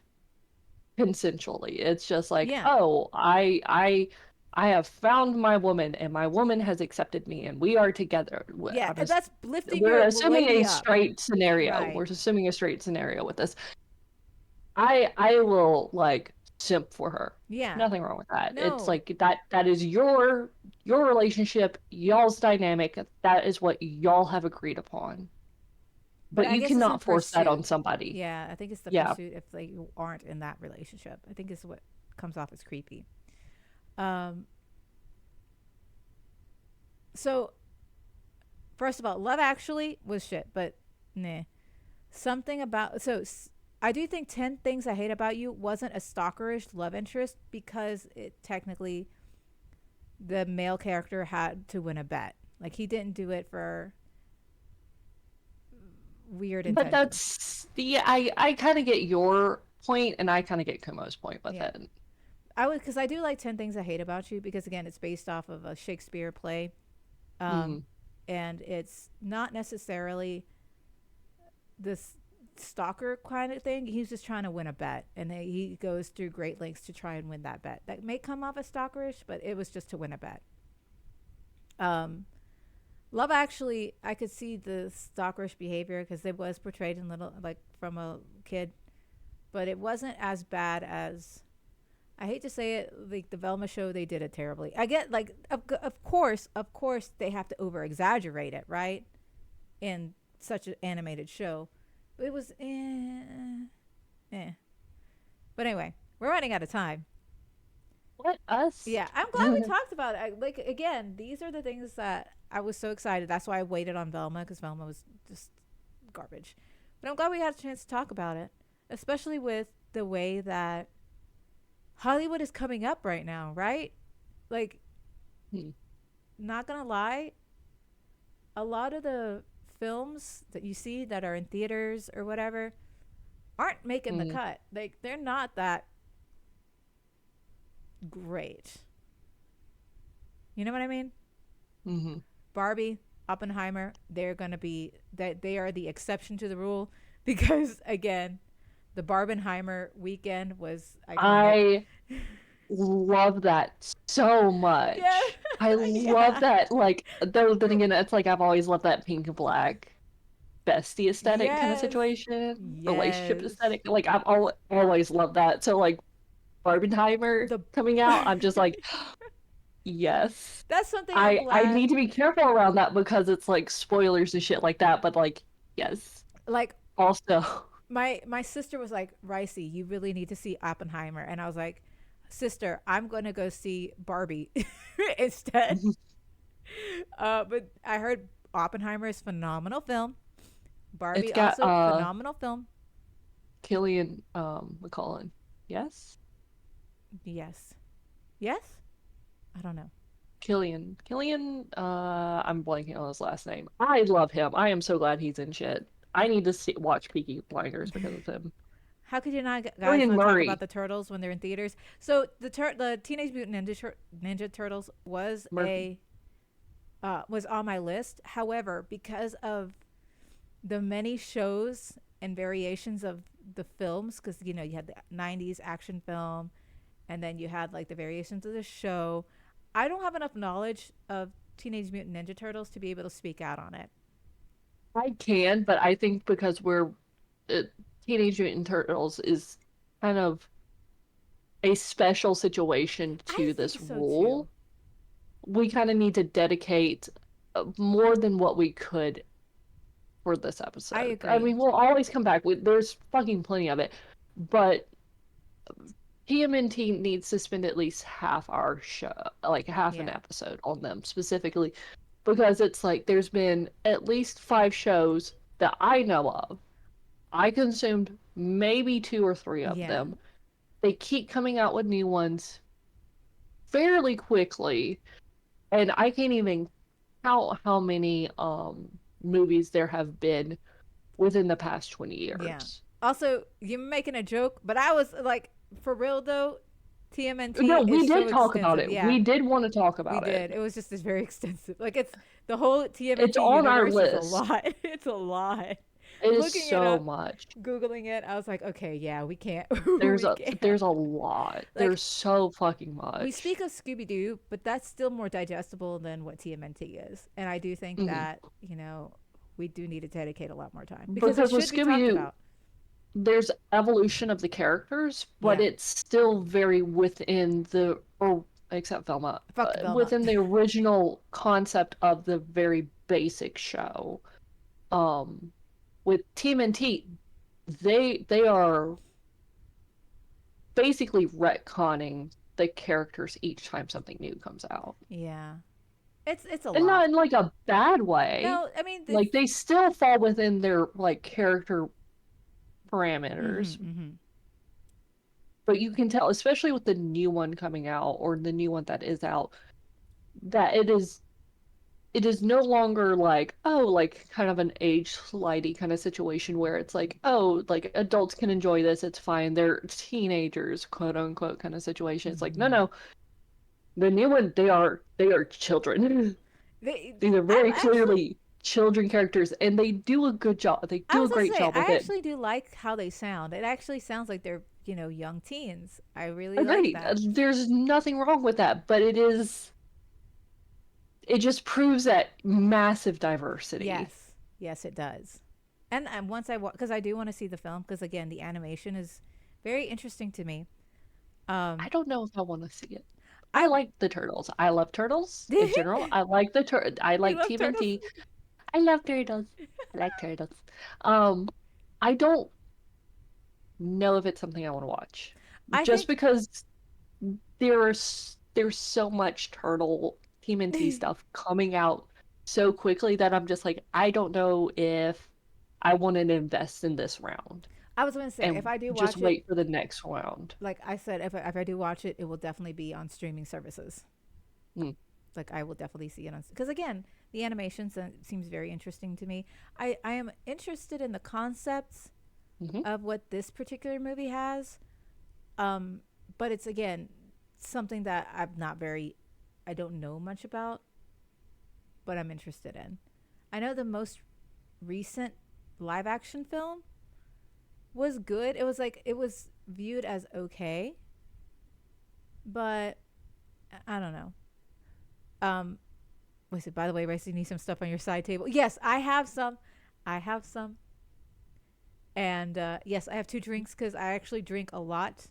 consensually. It's just like,
Yeah,
oh, I have found my woman and my woman has accepted me and we are together.
yeah, and that's lifting
We're
your
assuming
lady
a
up.
straight scenario. We're
Right.
assuming a straight scenario with this. I will like simp for her.
Yeah.
Nothing wrong with that. It's
No.
like that is your relationship, y'all's dynamic. That is what y'all have agreed upon.
But
But
I
you
guess it's in
cannot force that
pursuit.
on somebody.
Yeah, I think it's the
Yeah.
pursuit if they aren't in that relationship. I think it's what comes off as creepy. Um so first of all, Love Actually was shit, but nah. Something about I do think 10 Things I Hate About You wasn't a stalkerish love interest because it technically the male character had to win a bet. Like he didn't do it for weird
But
intentions.
that's the I kind of get your point and I kind of get Kumo's point with
Yeah.
it.
I would because I do like 10 Things I Hate About You because again it's based off of a Shakespeare play. Um
Hmm.
and it's not necessarily this stalker kind of thing. He's just trying to win a bet, and he goes through great lengths to try and win that bet. That may come off as stalkerish, but it was just to win a bet. Um, Love Actually, I could see the stalkerish behavior because it was portrayed in little like from a kid, but it wasn't as bad as. I hate to say it, like the Velma show, they did it terribly. I get like, of course, they have to over exaggerate it, right? In such an animated show, but it was eh. But anyway, we're running out of time.
Let us.
Yeah, I'm glad we talked about it. Like again, these are the things that I was so excited. That's why I waited on Velma because Velma was just garbage. But I'm glad we had a chance to talk about it, especially with the way that Hollywood is coming up right now, right? Like,
Hmm.
not gonna lie, a lot of the films that you see that are in theaters or whatever aren't making the
Hmm.
cut. Like, they're not that great. You know what I mean?
Hmm.
Barbie, Oppenheimer, they're going to be that they are the exception to the rule because again, the Barbenheimer weekend was iconic.
I love that so
Yeah.
much. I love
Yeah.
that. Like, though, then again, it's like I've always loved that pink and black bestie aesthetic kind of
Yes.
situation, relationship
Yes.
aesthetic. Like, always loved that. So, like, Barbenheimer
The
coming out, I'm just like, yes.
That's something I'm
I
glad
need to be careful around that because it's like spoilers and shit like that. But like, yes.
like
Also,
my sister was like, "Ricey, you really need to see Oppenheimer." And I was like, "Sister, I'm going to go see Barbie instead." But I heard Oppenheimer is phenomenal film.
It's
Barbie
got
also phenomenal film.
Killian McCullen. Yes?
Yes. Yes? I don't know.
Killian, I'm blanking on his last name. I love him. I am so glad he's in shit. I need to watch Peaky Blinders because of him.
How could you not guys
Killian
not talk about
Murray.
the turtles when they're in theaters? So the Teenage Mutant Ninja Turtles
Murphy.
was on my list. However, because of the many shows and variations of the films, because you know you had the '90s action film, and then you had like the variations of the show. I don't have enough knowledge of Teenage Mutant Ninja Turtles to be able to speak out on it.
I can, but I think because uh, Teenage Mutant Turtles is kind of a special situation
I
to
think
this
so too.
rule, we kind of need to dedicate more than what we could for this
I
episode. I
agree.
mean, we'll always come back. There's fucking plenty of it, but TMNT needs to spend at least half our show, like half an
Yeah.
episode on them specifically, because it's like there's been at least 5 shows that I know of. I consumed maybe 2 or 3 of
Yeah.
them. They keep coming out with new ones fairly quickly, and I can't even count how many movies there have been within the past 20
Yeah.
years.
Also, you're making a joke, but I was like, for real though, TMNT
No, we
is so
did talk about
extensive.
it.
Yeah,
We did want to talk
we
about it.
did. It was just this very extensive. Like it's the whole
It's
TMNT
on our
universe is a
list.
lot. It's a lot.
It is
Looking it
so
up,
much.
googling it, I was like, okay, yeah, we can't.
There's
We
a
can't.
there's a lot.
Like
There's so fucking
we
much.
speak of Scooby Doo, but that's still more digestible than what TMNT is. And I do think
Mhm.
that we do need to dedicate a lot more time because it
Because with
should be
Scooby
talked
Doo,
about.
there's evolution of the characters, but
Yeah.
it's still very within the, or except Velma,
Fuck Velma.
within the original concept of the very basic show. Um, with TMNT, they are basically retconning the characters each time something new comes out.
Yeah. It's a
And not
lot.
in like a bad way.
No, I mean
Like they still fall within their like character parameters,
mhm.
but you can tell, especially with the new one coming out or the new one that is out, that it is no longer like, oh, like kind of an age slidey kind of situation where it's like, oh, like adults can enjoy this, it's fine, they're teenagers, quote unquote, kind of situation. It's like, no,
Mhm.
no, the new one, they are children.
They
These are
I
very
actually
clearly children characters, and they do a good job. They
I
do a
was gonna
great
say
job with
I
it.
actually do like how they sound. It actually sounds like they're, young teens. I really like
Agreed.
that.
There's nothing wrong with that, but it just proves that massive diversity.
Yes. Yes, it does. And once because I do want to see the film because again, the animation is very interesting to me.
I
Um
don't know if I want to see it. I
I
like the turtles. I love turtles in
You
general. I like
love turtles?
TMNT. I love turtles. I like turtles. Um, I don't know if it's something I want to watch.
I
Just
think
because there's so much turtle TMNT stuff coming out so quickly that I'm just like, I don't know if I want to invest in this round
I was going to say if
and
I do
just
watch it,
wait for the next round.
like I said, if I do watch it, it will definitely be on streaming services.
Mm.
Like I will definitely see it on because again, the animation seems very interesting to me. I am interested in the concepts
Hmm.
of what this particular movie has, um, but it's again something that I don't know much about, but I'm interested in. I know the most recent live action film was good. It was like it was viewed as okay, but I don't know. Um, was it by the way, Race? You need some stuff on your side table. Yes, I have some. I have some, and yes, I have two drinks because I actually drink a lot.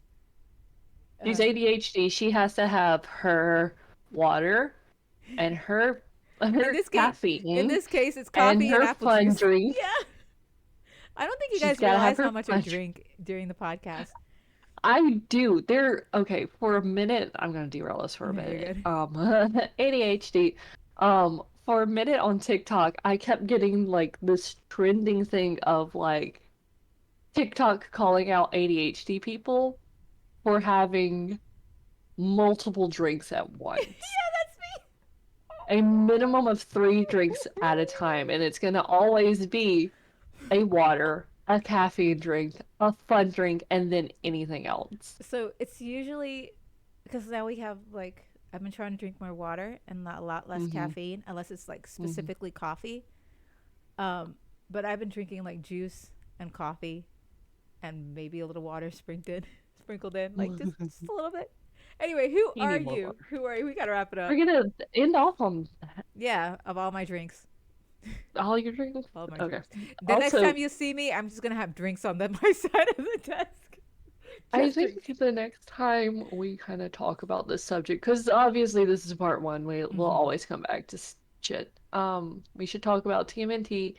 She's
Uh,
ADHD. She has to have her water and
in
her
this case, in
caffeine
this case, it's
and
coffee and
her
apple
fun
juice.
drink.
Yeah, I don't think you
She's
guys
got to have
realize how
her
much I
fun drink.
drink during the podcast.
I do. They're okay. For a minute, I'm gonna derail us for a
No, you're
minute.
good.
ADHD. For a minute on TikTok, I kept getting like this trending thing of like TikTok calling out ADHD people for having multiple drinks at once.
Yeah, that's me.
A minimum of 3 drinks at a time, and it's gonna always be a water, a caffeine drink, a fun drink, and then anything else.
So it's usually because now we have like I've been trying to drink more water and a lot less
Mm-hmm.
caffeine, unless it's like
Mm-hmm.
specifically coffee. Um, but I've been drinking like juice and coffee and maybe a little water sprinkled in, like just a little bit. Anyway, who
You
are
need more
you?
water.
Who are you? We gotta wrap it
We're
up.
gonna end off on
Yeah, of all my drinks,
all your drinks.
all my
Okay.
drinks. The next
Also,
time you see me, I'm just gonna have drinks on my side of the desk.
I
Just
think
drinks.
the next time we kind of talk about this subject, because obviously this is part one, we'll
Mm-hmm.
always come back to shit. We should talk about TMNT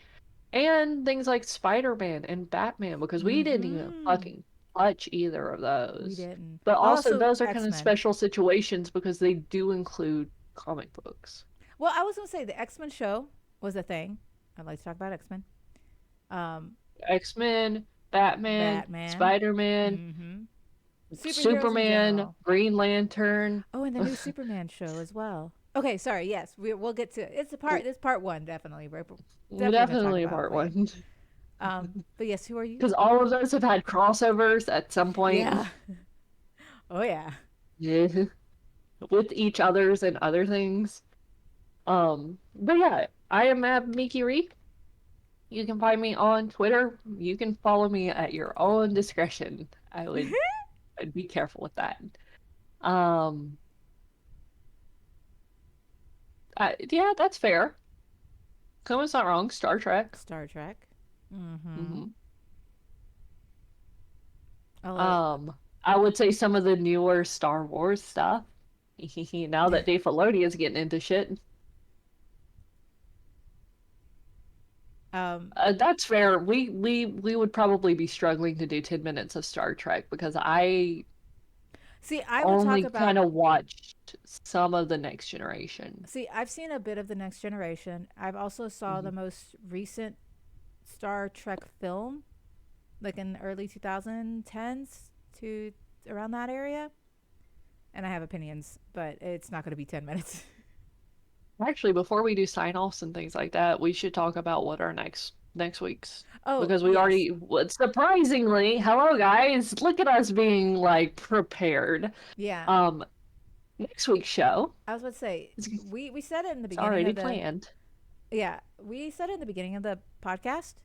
and things like Spider-Man and Batman because we didn't even
Mm-hmm.
fucking touch either of
We
those.
didn't.
But
Well,
also,
also
those are kind
X
of
Men.
special situations because they do include comic books.
Well, I was gonna say the X Men show was a thing. I'd like to talk about X Men. Um,
X-Men, Batman,
Batman.
Spider-Man,
Mm-hmm. Superheroes in
Superman,
general.
Green Lantern.
Oh, and the new Superman show as well. Okay, sorry. Yes, we'll get to it's a part. This part one definitely. We're definitely gonna talk
Definitely
about it
part
later.
one.
But yes, who are you?
Because all of those have had crossovers at some point.
Yeah. Oh yeah.
Yeah. With each others and other things. But yeah, I am at Miki Ree. You can find me on Twitter. You can follow me at your own discretion. I'd be careful with that. Um, yeah, that's fair. Someone's not wrong. Star Trek.
Star Trek. Mm-hmm.
hmm
Although,
Um, I would say some of the newer Star Wars stuff. Now that Dave Filoni is getting into shit,
um,
that's fair. We would probably be struggling to do 10 minutes of Star Trek because I
see, I will talk
only
about.
kind of watched some of the Next Generation.
See, I've seen a bit of the Next Generation. I've also saw
hmm
the most recent Star Trek film, like in the early 2010s to around that area. And I have opinions, but it's not going to be 10 minutes.
Actually, before we do sign-offs and things like that, we should talk about what our next week's
Oh,
because we
yes.
already surprisingly, hello guys, look at us being like prepared.
Yeah.
Um, Next week's show
I was about to say,
is
we said it in the
it's
beginning
already
of the.
planned.
Yeah, we said it in the beginning of the podcast.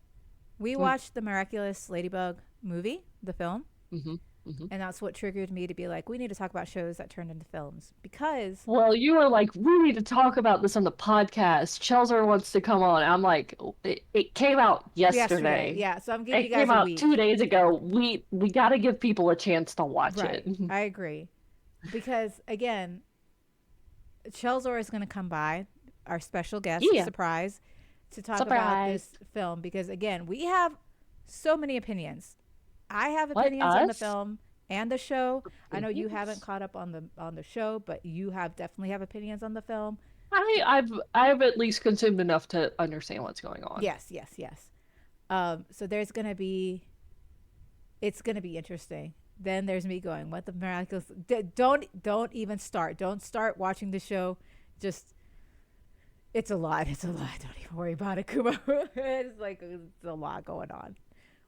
We
Mm,
watched the Miraculous Ladybug movie, the film,
Mm-hmm. Mm-hmm.
and that's what triggered me to be like, we need to talk about shows that turned into films because
Well, you were like, we need to talk about this on the podcast. Chelsea wants to come on. I'm like, it came out
yesterday,
yesterday.
yeah. So I'm giving you
It
guys
came
a
out
week.
2 days ago. We got to give people a chance to watch it.
Right. I agree. Because again, Chelzor is going to come by, our special guest,
Yeah,
surprise, to talk about
surprise.
this film. Because again, we have so many opinions. I have
What
opinions on the
us?
film and the show. I know you haven't
Opinions?
caught up on the show, but you have definitely have opinions on the film.
I've at least consumed enough to understand what's going on.
Yes, yes, yes. So there's gonna be it's gonna be interesting. Then there's me going, what the miraculous? Don't even start. Don't start watching the show. Just it's a lot. It's a lot. Don't even worry about it, Kumo. It's like it's a lot going on.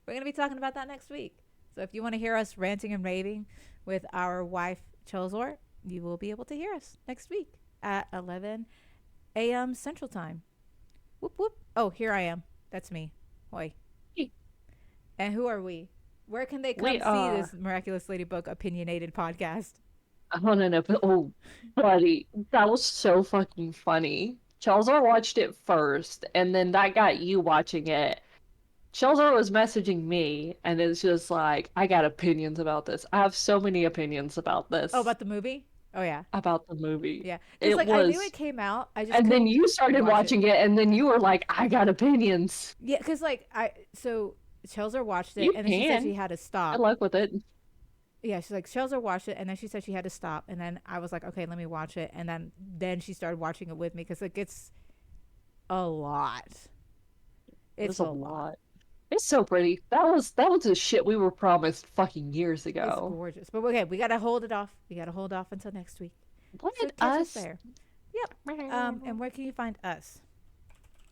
We're gonna be talking about that next week. So if you want to hear us ranting and raving with our wife Chelzor, you will be able to hear us next week at 11 a.m. Central Time. Whoop whoop. Oh, here I am. That's me. Hoi. And who are we? Where can they
We
come see
are.
this Miraculous Ladybug opinionated podcast?
I don't know. Oh, buddy, that was so fucking funny. Chelsea watched it first, and then that got you watching it. Chelsea was messaging me, and it's just like, I got opinions about this. I have so many opinions about
Oh,
this,
about the movie? Oh yeah,
about the movie.
yeah. Because
It
like I knew
was,
it came out, I just
and then
couldn't
you started
watch it.
watching it, and then you were like, I got opinions.
Yeah, because like I so Chelser watched it
You
and then she said she
can.
had to
Good
stop.
luck with it.
Yeah, she's like, Shells watched it, and then she said she had to stop, and then I was like, okay, let me watch it, and then she started watching it with me because it gets a lot.
It
It's
was a
a lot.
lot. It's so pretty. That was the shit we were promised fucking years
It's
ago.
gorgeous. But okay, we gotta hold it off. We gotta hold off until next week. So
Let
catch us
us
there. Yep. And where can you find us?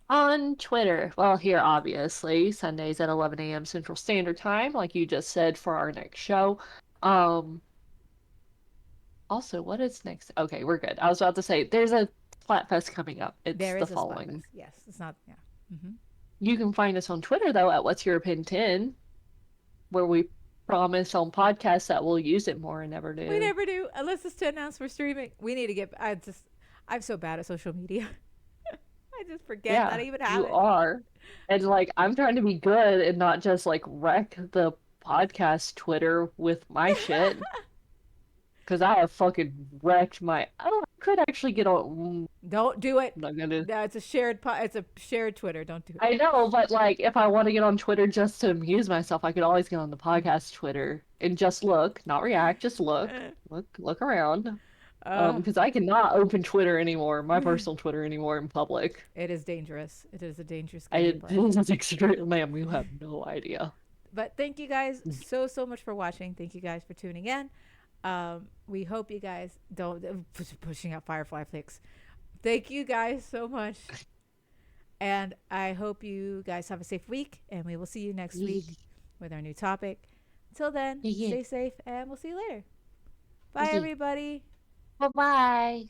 on Twitter. Well, here obviously Sundays at 11 a.m. Central Standard Time, like you just said for our next show. Um, Also, what is next? Okay, we're good. I was about to say there's a Splatfest coming up. It's
There
the
is a Splatfest.
following.
Yes, it's not. Yeah. Hmm.
You can find us on Twitter though at What's Your Opin 10, where we promise on podcasts that we'll use it more and never
We
do.
never do unless it's to announce we're streaming. We need to get. I'm so bad at social media. I just forget that
Yeah,
I even have
you
it.
are. And like I'm trying to be good and not just like wreck the podcast Twitter with my shit. Because I have fucking wrecked my. Oh, I could actually get on.
Don't do it.
I'm not gonna.
No, it's a shared. It's a shared Twitter. Don't do it.
I know, but like if I want to get on Twitter just to amuse myself, I could always get on the
Mm.
podcast Twitter and just look, not react, just look. Look around.
Uh,
Because I cannot open Twitter anymore, my personal Twitter anymore in public.
it is dangerous. It is a dangerous game to
I
play.
this is extreme, ma'am, you have no idea.
But thank you guys so much for watching. Thank you guys for tuning in. We hope you guys don't pushing out Firefly flicks. Thank you guys so much, and I hope you guys have a safe week. And we will see you next week with our new topic. Until then, stay safe, and we'll see you later. Bye, everybody.
Bye bye.